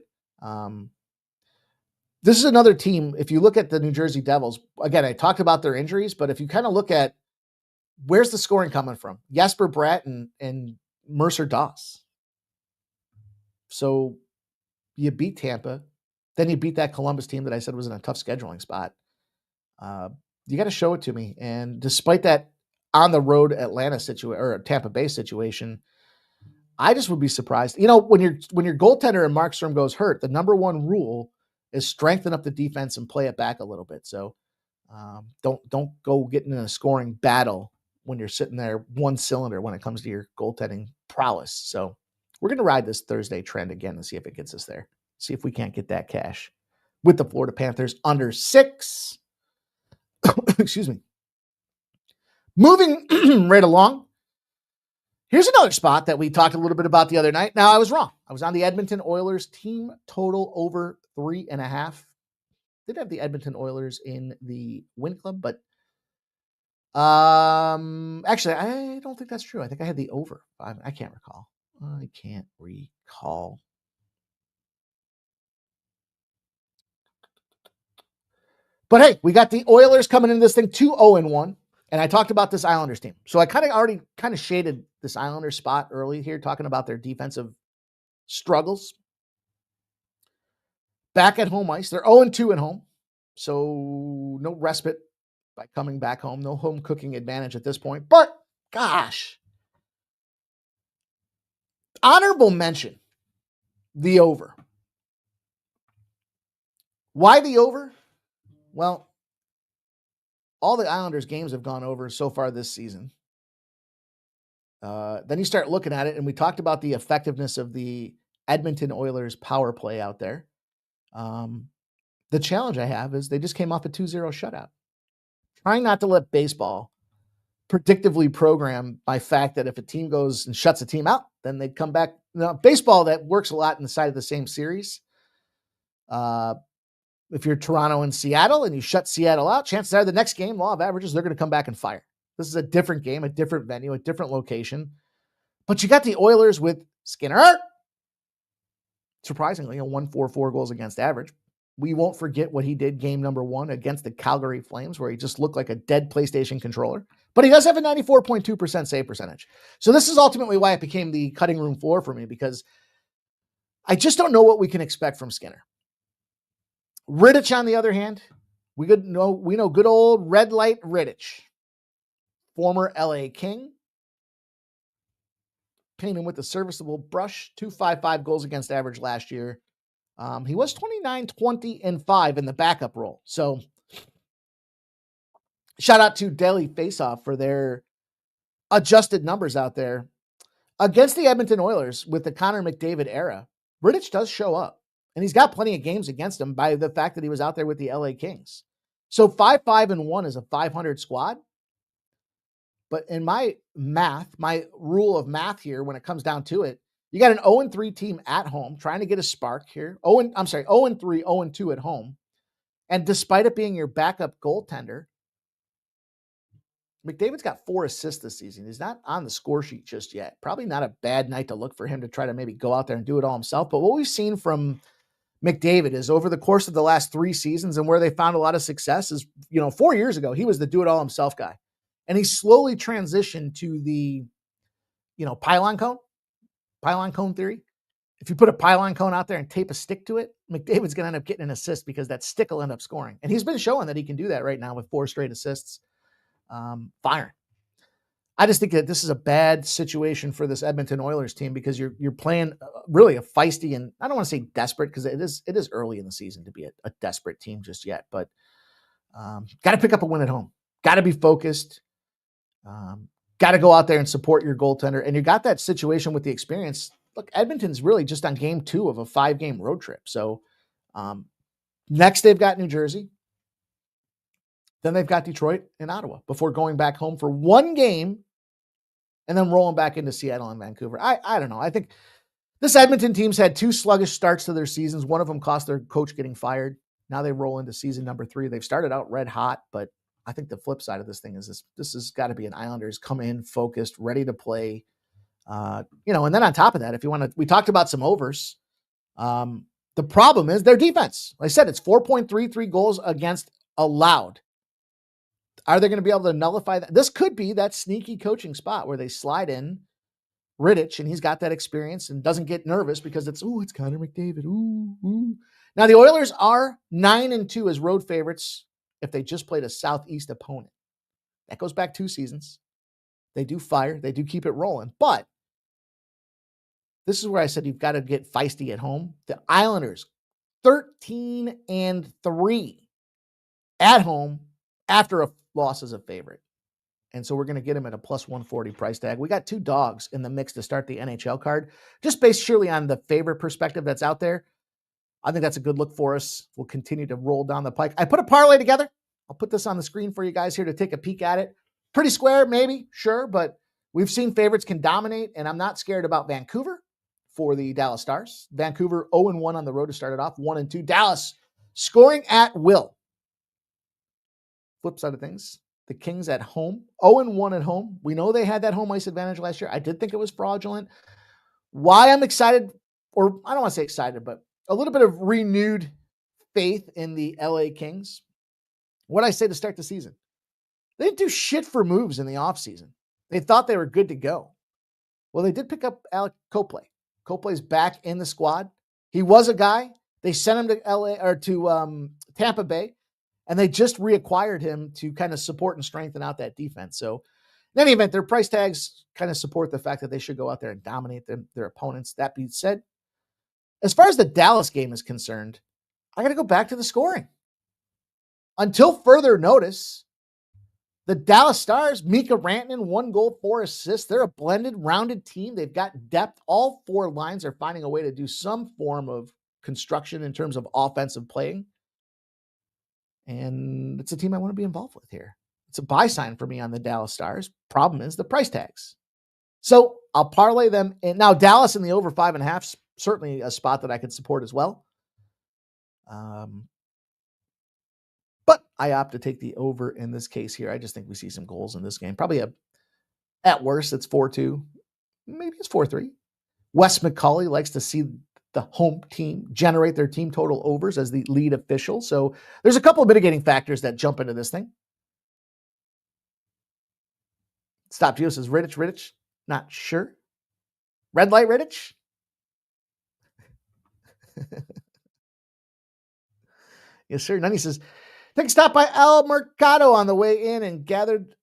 This is another team. If you look at the New Jersey Devils, again, I talked about their injuries, but if you kind of look at where's the scoring coming from, Jesper Bratt and Mercer Dawes. So you beat Tampa, then you beat that Columbus team that I said was in a tough scheduling spot. You got to show it to me. And despite that on the road Atlanta situation or Tampa Bay situation, I just would be surprised. When your goaltender and Markstrom goes hurt, the number 1 rule is strengthen up the defense and play it back a little bit. So don't go getting in a scoring battle when you're sitting there one cylinder when it comes to your goaltending prowess. So we're going to ride this Thursday trend again and see if it gets us there. See if we can't get that cash with the Florida Panthers under 6. Excuse me. Moving right along. Here's another spot that we talked a little bit about the other night. Now, I was wrong. I was on the Edmonton Oilers team total over 3.5. Did have the Edmonton Oilers in the win club, but actually, I don't think that's true. I think I had the over. I can't recall. But hey, we got the Oilers coming into this thing 2-0-1. And I talked about this Islanders team. So I already shaded this Islanders spot early here, talking about their defensive struggles. Back at home ice, they're 0-2 at home. So no respite by coming back home. No home cooking advantage at this point. But gosh, honorable mention, the over. Why the over? Well, all the Islanders games have gone over so far this season. Then you start looking at it, and we talked about the effectiveness of the Edmonton Oilers power play out there. The challenge I have is they just came off a 2-0 shutout. Trying not to let baseball predictively program by fact that if a team goes and shuts a team out, then they'd come back. Now, baseball, that works a lot in the side of the same series. If you're Toronto and Seattle and you shut Seattle out, chances are the next game, law of averages, they're going to come back and fire. This is a different game, a different venue, a different location. But you got the Oilers with Skinner. Surprisingly, a 1.44 goals against average. We won't forget what he did game number 1 against the Calgary Flames, where he just looked like a dead PlayStation controller. But he does have a 94.2% save percentage. So this is ultimately why it became the cutting room floor for me, because I just don't know what we can expect from Skinner. Rittich, on the other hand, we know good old red light Rittich, former LA King, painting with a serviceable brush, 2.55 goals against average last year. He was 29-20-5 in the backup role. So shout out to Daily Faceoff for their adjusted numbers out there. Against the Edmonton Oilers with the Connor McDavid era, Rittich does show up. And he's got plenty of games against him by the fact that he was out there with the LA Kings. So 5-5-1 is a 500 squad. But in my math, my rule of math here, when it comes down to it, you got an 0-3 team at home trying to get a spark here. 0-3, 0-2 at home. And despite it being your backup goaltender, McDavid's got 4 assists this season. He's not on the score sheet just yet. Probably not a bad night to look for him to try to maybe go out there and do it all himself. But what we've seen from McDavid is over the course of the last 3 seasons, and where they found a lot of success is, 4 years ago, he was the do it all himself guy. And he slowly transitioned to the, pylon cone theory. If you put a pylon cone out there and tape a stick to it, McDavid's going to end up getting an assist because that stick will end up scoring. And he's been showing that he can do that right now with 4 straight assists. Firing. I just think that this is a bad situation for this Edmonton Oilers team, because you're playing really a feisty, and I don't want to say desperate, because it is early in the season to be a desperate team just yet, but got to pick up a win at home. Got to be focused. Got to go out there and support your goaltender. And you got that situation with the experience. Look, Edmonton's really just on game 2 of a 5-game road trip. So next they've got New Jersey. Then they've got Detroit and Ottawa before going back home for 1 game and then rolling back into Seattle and Vancouver. I don't know. I think this Edmonton team's had 2 sluggish starts to their seasons. One of them cost their coach getting fired. Now they roll into season number 3. They've started out red hot, but I think the flip side of this thing is this has got to be an Islanders come in focused, ready to play. And then on top of that, we talked about some overs. The problem is their defense. Like I said, it's 4.33 goals against allowed. Are they going to be able to nullify that? This could be that sneaky coaching spot where they slide in Rittich, and he's got that experience and doesn't get nervous because it's Connor McDavid. Ooh. Now the Oilers are 9-2 as road favorites if they just played a Southeast opponent. That goes back 2 seasons. They do fire. They do keep it rolling. But this is where I said you've got to get feisty at home. The Islanders, 13-3 at home after a loss as a favorite. And so we're going to get him at a plus 140 price tag. We got 2 dogs in the mix to start the NHL card, just based surely on the favorite perspective that's out there. I think that's a good look for us. We'll continue to roll down the pike. I put a parlay together. I'll put this on the screen for you guys here to take a peek at it. Pretty square, maybe, sure, but we've seen favorites can dominate, and I'm not scared about Vancouver for the Dallas Stars. Vancouver 0-1 on the road to start it off, 1-2. Dallas scoring at will. Flip side of things, the Kings at home, 0-1 at home. We know they had that home ice advantage last year. I did think it was fraudulent. Why I'm excited, or I don't want to say excited, but a little bit of renewed faith in the LA Kings. What did I say to start the season? They didn't do shit for moves in the offseason. They thought they were good to go. Well, they did pick up Alec Copley. Copley's back in the squad. He was a guy. They sent him to LA or to Tampa Bay, and they just reacquired him to kind of support and strengthen out that defense. So in any event, their price tags kind of support the fact that they should go out there and dominate their opponents. That being said, as far as the Dallas game is concerned, I got to go back to the scoring. Until further notice, the Dallas Stars, Mika Rantanen, 1 goal, 4 assists. They're a blended, rounded team. They've got depth. All 4 lines are finding a way to do some form of construction in terms of offensive playing. And it's a team I want to be involved with here. It's a buy sign for me on the Dallas Stars. Problem is the price tags. So I'll parlay them in. Now, Dallas in the over 5.5, certainly a spot that I could support as well. But I opt to take the over in this case here. I just think we see some goals in this game. Probably at worst, it's 4-2. Maybe it's 4-3. Wes McCauley likes to see the home team generate their team total overs as the lead official. So there's a couple of mitigating factors that jump into this thing. Stop Geo says, Rittich, not sure. Red light Rittich? Yes, sir. Nunny says, take a stop by El Mercado on the way in and gathered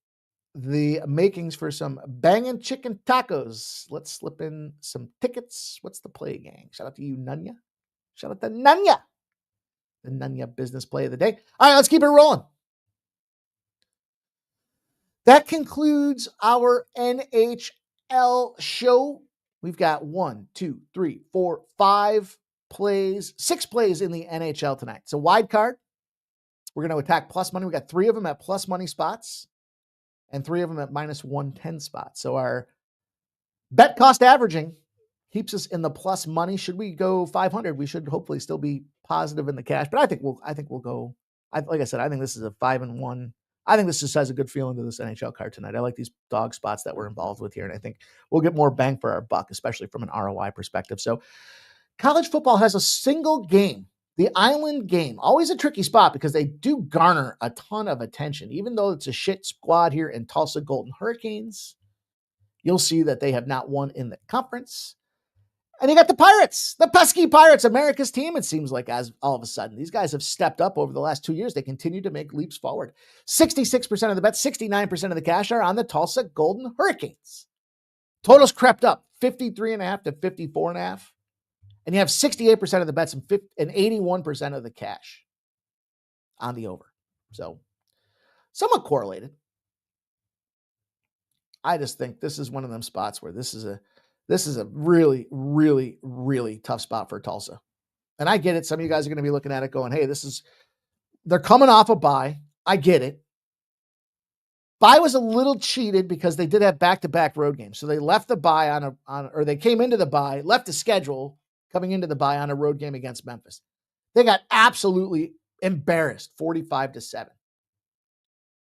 the makings for some banging chicken tacos. Let's slip in some tickets. What's the play, gang? Shout out to you, Nunya. Shout out to Nunya. The Nunya business play of the day. All right, let's keep it rolling. That concludes our NHL show. We've got 6 plays in the NHL tonight. It's a wide card. We're going to attack plus money. We got 3 of them at plus money spots and 3 of them at minus 110 spots. So our bet cost averaging keeps us in the plus money. Should we go 500, we should hopefully still be positive in the cash. But I think we'll go. Like I said, I think this is a 5-1. I think this just has a good feeling to this NHL card tonight. I like these dog spots that we're involved with here, and I think we'll get more bang for our buck, especially from an ROI perspective. So college football has a single game, the Island game, always a tricky spot because they do garner a ton of attention. Even though it's a shit squad here in Tulsa Golden Hurricanes, you'll see that they have not won in the conference. And you got the Pirates, the pesky Pirates, America's team, it seems like, as all of a sudden. These guys have stepped up over the last 2 years. They continue to make leaps forward. 66% of the bets, 69% of the cash are on the Tulsa Golden Hurricanes. Totals crept up, 53.5 to 54.5. And you have 68% of the bets and 81% of the cash on the over. So somewhat correlated. I just think this is one of them spots where this is a really, really, really tough spot for Tulsa. And I get it. Some of you guys are going to be looking at it going, hey, they're coming off a bye. I get it. Bye was a little cheated because they did have back-to-back road games. So they left the bye or they came into the bye, left the schedule coming into the bye on a road game against Memphis. They got absolutely embarrassed, 45-7.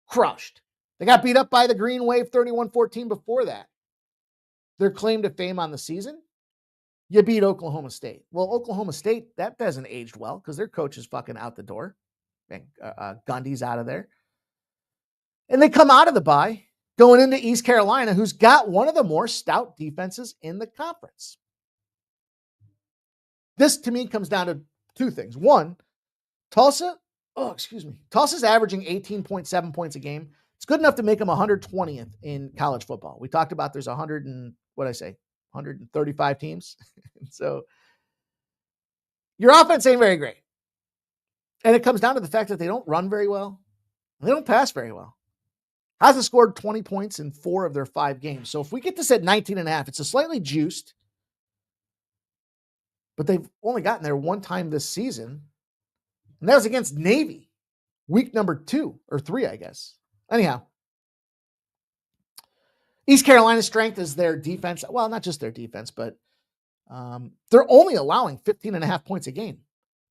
Crushed. They got beat up by the Green Wave 31-14 before that. Their claim to fame on the season, you beat Oklahoma State. Well, Oklahoma State, that hasn't aged well because their coach is fucking out the door. Gundy's out of there. And they come out of the bye going into East Carolina, who's got one of the more stout defenses in the conference. This, to me, comes down to 2 things. One, Tulsa's averaging 18.7 points a game. It's good enough to make them 120th in college football. We talked about there's 135 teams. So your offense ain't very great. And it comes down to the fact that they don't run very well. They don't pass very well. Hasn't scored 20 points in 4 of their 5 games. So if we get this at 19.5, it's a slightly juiced. But they've only gotten there one time this season. And that was against Navy. Week number 2 or 3, I guess. Anyhow, East Carolina's strength is their defense. Well, not just their defense, but they're only allowing 15.5 points a game.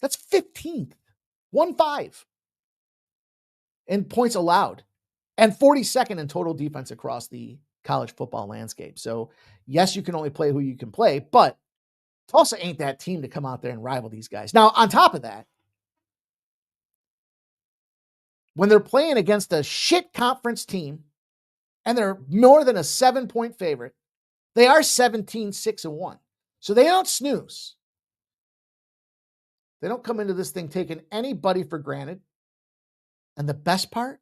That's 15th, 1-5 in points allowed, and 42nd in total defense across the college football landscape. So, yes, you can only play who you can play, but Tulsa ain't that team to come out there and rival these guys. Now, on top of that, when they're playing against a shit conference team and they're more than a 7-point favorite, they are 17-6-1. So they don't snooze. They don't come into this thing taking anybody for granted. And the best part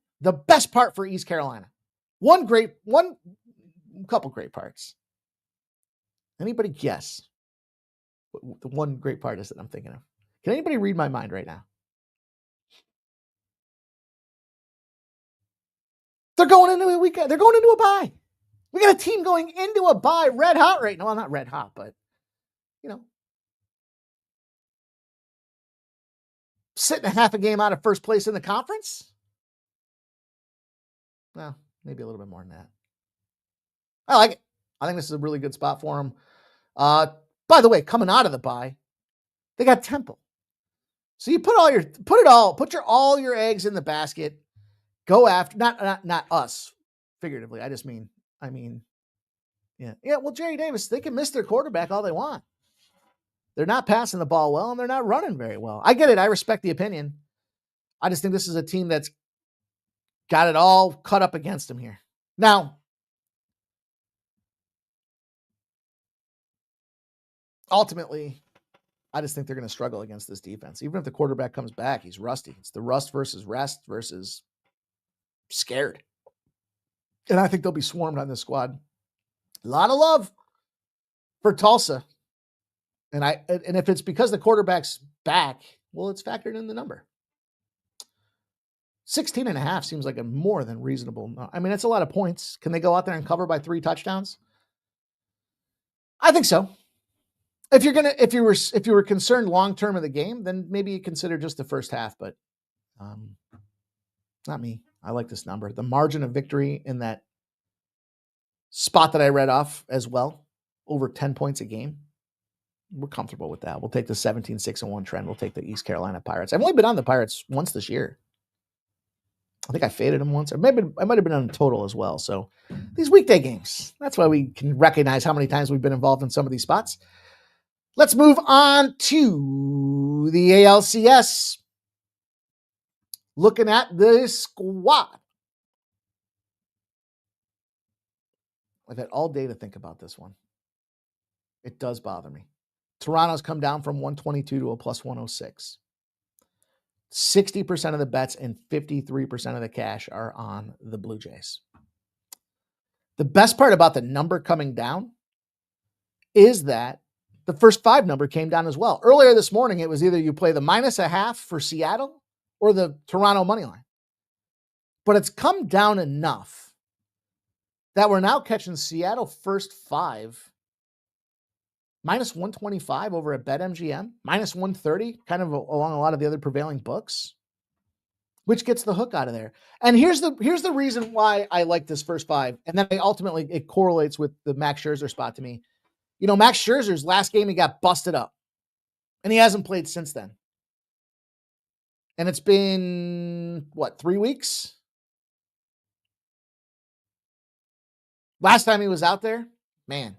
for East Carolina, one couple great parts. Anybody guess what the one great part is that I'm thinking of? Can anybody read my mind right now? They're going into a weekend. They're going into a bye. We got a team going into a bye red hot right now. Well, not red hot, but, sitting a half a game out of first place in the conference. Well, maybe a little bit more than that. I like it. I think this is a really good spot for them. By the way, coming out of the bye, they got Temple. So you put all your eggs in the basket. Go after not us figuratively. I mean, yeah. Well, Jerry Davis, they can miss their quarterback all they want. They're not passing the ball well and they're not running very well. I get it. I respect the opinion. I just think this is a team that's got it all cut up against them here. Now, ultimately, I just think they're going to struggle against this defense. Even if the quarterback comes back, he's rusty. It's the rust versus rest versus scared. And I think they'll be swarmed on this squad. A lot of love for Tulsa. And if it's because the quarterback's back, well, it's factored in the number. 16.5 seems like a more than reasonable. I mean, it's a lot of points. Can they go out there and cover by 3 touchdowns? I think so. If you were concerned long-term of the game, then maybe you consider just the first half, but not me. I like this number. The margin of victory in that spot that I read off as well, over 10 points a game. We're comfortable with that. We'll take the 17-6-1 trend. We'll take the East Carolina Pirates. I've only been on the Pirates once this year. I think I faded them once. I might have been on total as well. So these weekday games, that's why we can recognize how many times we've been involved in some of these spots. Let's move on to the ALCS. Looking at the squad. I've had all day to think about this one. It does bother me. Toronto's come down from 122 to a plus 106. 60% of the bets and 53% of the cash are on the Blue Jays. The best part about the number coming down is that the first 5 number came down as well. Earlier this morning, it was either you play the -0.5 for Seattle or the Toronto money line. But it's come down enough that we're now catching Seattle first 5 -125 over at BetMGM, -130, kind of along a lot of the other prevailing books, which gets the hook out of there. And here's the reason why I like this first 5. And then it correlates with the Max Scherzer spot to me. Max Scherzer's last game, he got busted up and he hasn't played since then. And it's been 3 weeks? Last time he was out there, man,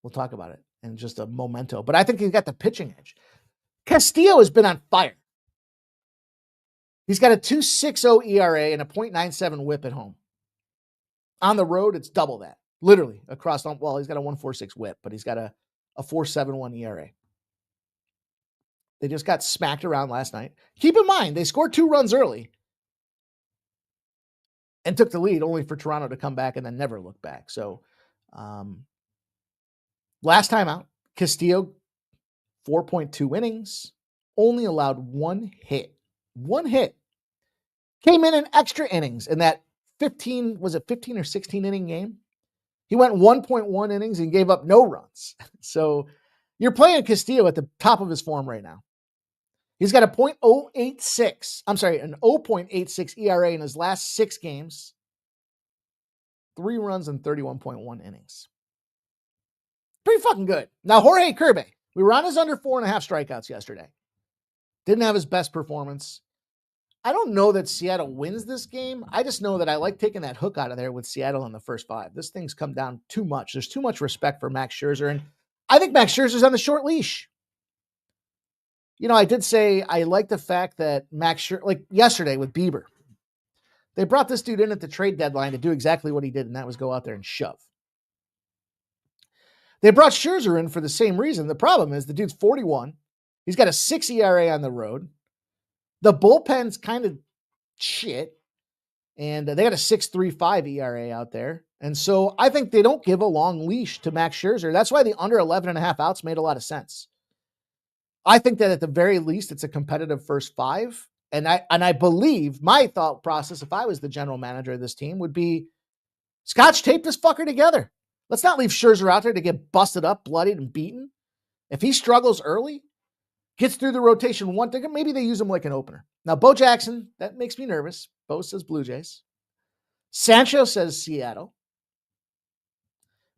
we'll talk about it in just a momento. But I think he's got the pitching edge. Castillo has been on fire. He's got a 2.60 ERA and a 0.97 whip at home. On the road, it's double that. Literally across, well, he's got a 1.46 whip, but he's got a 4.71 ERA. They just got smacked around last night. Keep in mind, they scored 2 runs early and took the lead only for Toronto to come back and then never look back. So, last time out, Castillo, 4.2 innings, only allowed 1 hit. 1 hit. Came in extra innings in that 15 or 16 inning game? He went 1.1 innings and gave up no runs. So you're playing Castillo at the top of his form right now. He's got a an 0.86 ERA in his last 6 games. 3 runs and 31.1 innings. Pretty fucking good. Now, Jorge Kirby, we were on his under 4.5 strikeouts yesterday. Didn't have his best performance. I don't know that Seattle wins this game. I just know that I like taking that hook out of there with Seattle in the first 5. This thing's come down too much. There's too much respect for Max Scherzer. And I think Max Scherzer's on the short leash. I did say I like the fact that Max Scherzer, like yesterday with Bieber, they brought this dude in at the trade deadline to do exactly what he did, and that was go out there and shove. They brought Scherzer in for the same reason. The problem is the dude's 41. He's got a 6 ERA on the road. The bullpen's kind of shit. And they got a 6.35 ERA out there. And so I think they don't give a long leash to Max Scherzer. That's why the under 11.5 outs made a lot of sense. I think that at the very least, it's a competitive first 5. And I believe my thought process, if I was the general manager of this team, would be scotch tape this fucker together. Let's not leave Scherzer out there to get busted up, bloodied, and beaten. If he struggles early, gets through the rotation one thing, maybe they use him like an opener. Now, Bo Jackson, that makes me nervous. Bo says Blue Jays. Sancho says Seattle.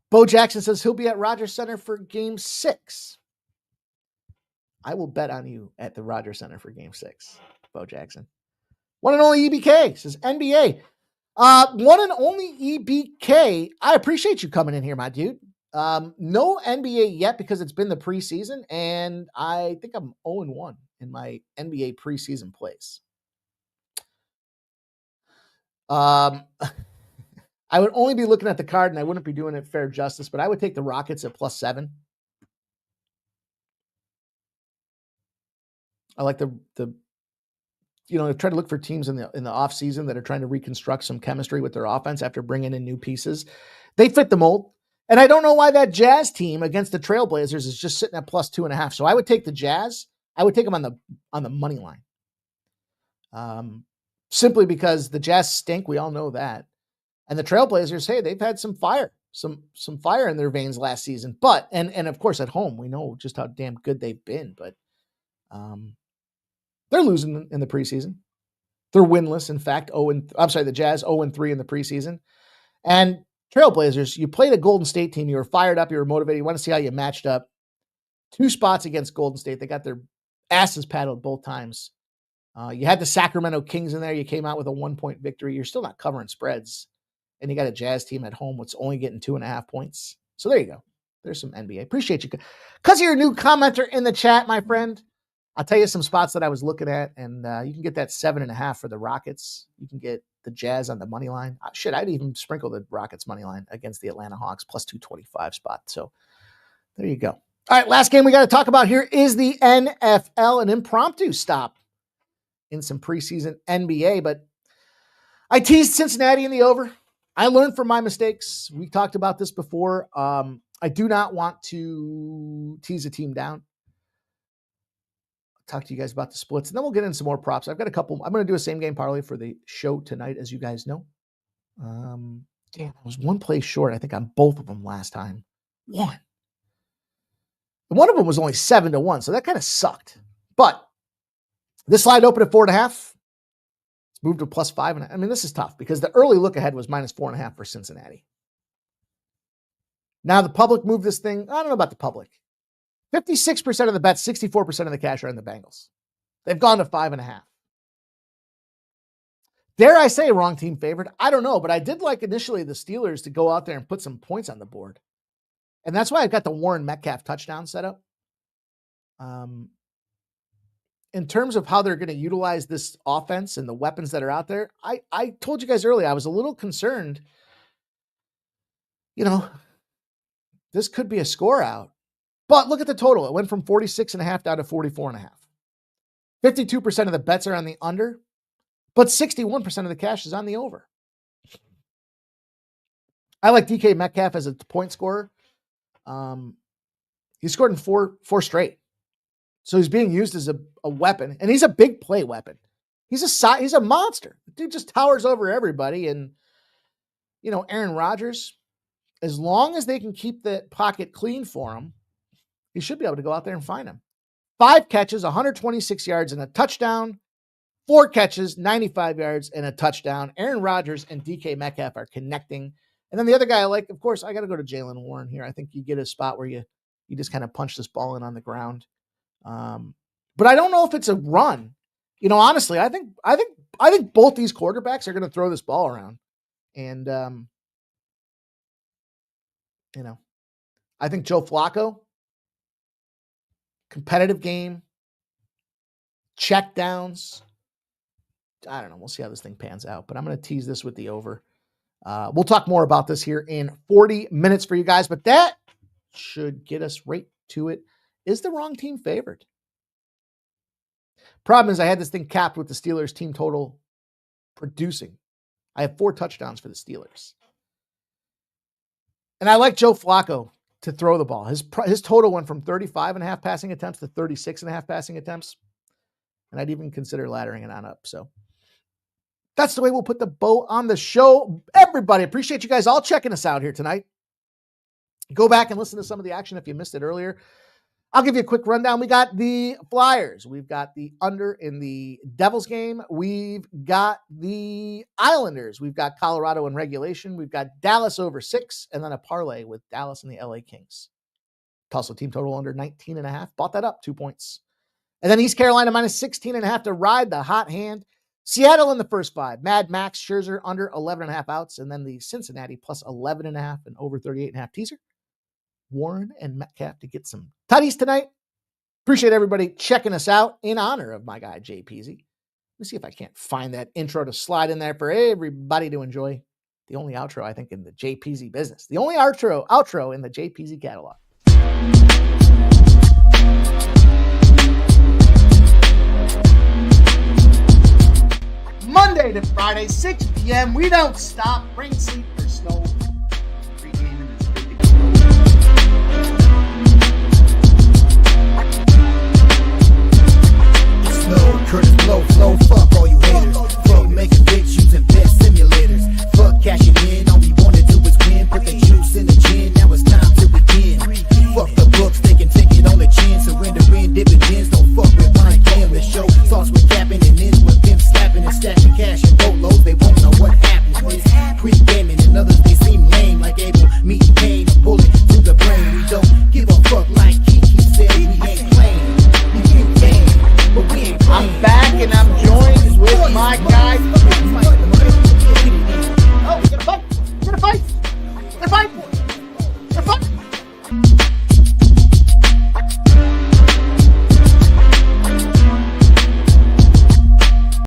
Bo Jackson says he'll be at Rogers Center for Game 6. I will bet on you at the Rogers Center for Game 6, Bo Jackson. One and only EBK says NBA. One and only EBK. I appreciate you coming in here, my dude. No NBA yet because it's been the preseason, and I think I'm 0-1 in my NBA preseason plays. I would only be looking at the card, and I wouldn't be doing it fair justice, but I would take the Rockets at +7. I like the try to look for teams in the off season that are trying to reconstruct some chemistry with their offense after bringing in new pieces. They fit the mold. And I don't know why that Jazz team against the Trailblazers is just sitting at +2.5. So I would take the Jazz. I would take them on the money line. Simply because the Jazz stink. We all know that. And the Trailblazers, hey, they've had some fire, some fire in their veins last season. But, and of course at home, we know just how damn good they've been. But they're losing in the preseason. They're winless. In fact, the Jazz 0-3 in the preseason. And Trailblazers, you played a Golden State team. You were fired up. You were motivated. You want to see how you matched up. 2 spots against Golden State. They got their asses paddled both times. You had the Sacramento Kings in there. You came out with a 1-point victory. You're still not covering spreads. And you got a Jazz team at home that's only getting 2.5 points. So there you go. There's some NBA. Appreciate you. Because you're a new commenter in the chat, my friend, I'll tell you some spots that I was looking at. And you can get that 7.5 for the Rockets. You can get the Jazz on the money line. I'd even sprinkle the Rockets money line against the Atlanta Hawks +225 spot. So there you go. All right, last game we got to talk about here is the NFL, an impromptu stop in some preseason NBA. But I teased Cincinnati in the over. I learned from my mistakes. We talked about this before. I do not want to tease a team down. I'll talk to you guys about the splits, and then we'll get into some more props. I've got a couple. I'm going to do a same game parlay for the show tonight, as you guys know. Damn, I was one play short, I think, on both of them last time. One of them was only 7-1, so that kind of sucked. But this slide opened at 4.5. Moved to +5.5. I mean, this is tough because the early look ahead was -4.5 for Cincinnati. Now the public moved this thing. I don't know about the public. 56% of the bets, 64% of the cash are in the Bengals. They've gone to 5.5. Dare I say wrong team favored? I don't know, but I did like initially the Steelers to go out there and put some points on the board. And that's why I've got the Warren Metcalf touchdown set up. In terms of how they're going to utilize this offense and the weapons that are out there, I told you guys earlier, I was a little concerned. This could be a score out. But look at the total. It went from 46.5 down to 44.5. 52% of the bets are on the under, but 61% of the cash is on the over. I like DK Metcalf as a point scorer. He scored in four straight. So he's being used as a weapon, and he's a big play weapon. He's a monster. The dude just towers over everybody. And, Aaron Rodgers, as long as they can keep the pocket clean for him, he should be able to go out there and find him. 5 catches, 126 yards, and a touchdown. 4 catches, 95 yards, and a touchdown. Aaron Rodgers and DK Metcalf are connecting. And then the other guy I like, of course, I got to go to Jaylen Warren here. I think you get a spot where you just kind of punch this ball in on the ground. But I don't know if it's a run. Honestly, I think both these quarterbacks are going to throw this ball around. And, I think Joe Flacco, competitive game, check downs. I don't know. We'll see how this thing pans out, but I'm going to tease this with the over. We'll talk more about this here in 40 minutes for you guys, but that should get us right to it. Is the wrong team favored? Problem is I had this thing capped with the Steelers team total producing. I have 4 touchdowns for the Steelers. And I like Joe Flacco to throw the ball. His total went from 35.5 passing attempts to 36.5 passing attempts. And I'd even consider laddering it on up. So that's the way we'll put the bow on the show. Everybody, appreciate you guys all checking us out here tonight. Go back and listen to some of the action if you missed it earlier. I'll give you a quick rundown. We got the Flyers. We've got the under in the Devils game. We've got the Islanders. We've got Colorado in regulation. We've got Dallas over 6, and then a parlay with Dallas and the LA Kings. Tulsa team total under 19.5. Bought that up 2 points. And then East Carolina minus 16.5 to ride the hot hand. Seattle in the first 5. Mad Max Scherzer under 11.5 outs. And then the Cincinnati plus 11.5 and over 38.5 teaser. Warren and Metcalf to get some tutties tonight. Appreciate everybody checking us out in honor of my guy, Jay Peasy. Let me see if I can't find that intro to slide in there for everybody to enjoy. The only outro, I think, in the Jay Peasy business. The only outro in the Jay Peasy catalog. Monday to Friday, 6 p.m. We don't stop. Rain, sleet, or snow. Pregaming is good to go. Snow, Curtis blow, flow, fuck all you haters. Fuck making bitch using bet simulators. Fuck cashing in, all we wanna do is win. Put the juice in the gin, now it's time to begin. Fuck the books, they can take it on the chin. Surrender in dividends, don't fuck with mine. Cam, the show starts with capping and ends with pimp slapping and stacking cash and boatloads. They won't know what happens. This pre-gaming and others, they seem lame. Like Abel, meeting pain, a bullet to the brain. We don't give a fuck like Kiki said. We ain't playing, we ain't game, but we ain't playing. I'm back and I'm joined with my guy. Oh, we got a fight. We got a fight. We got a fight.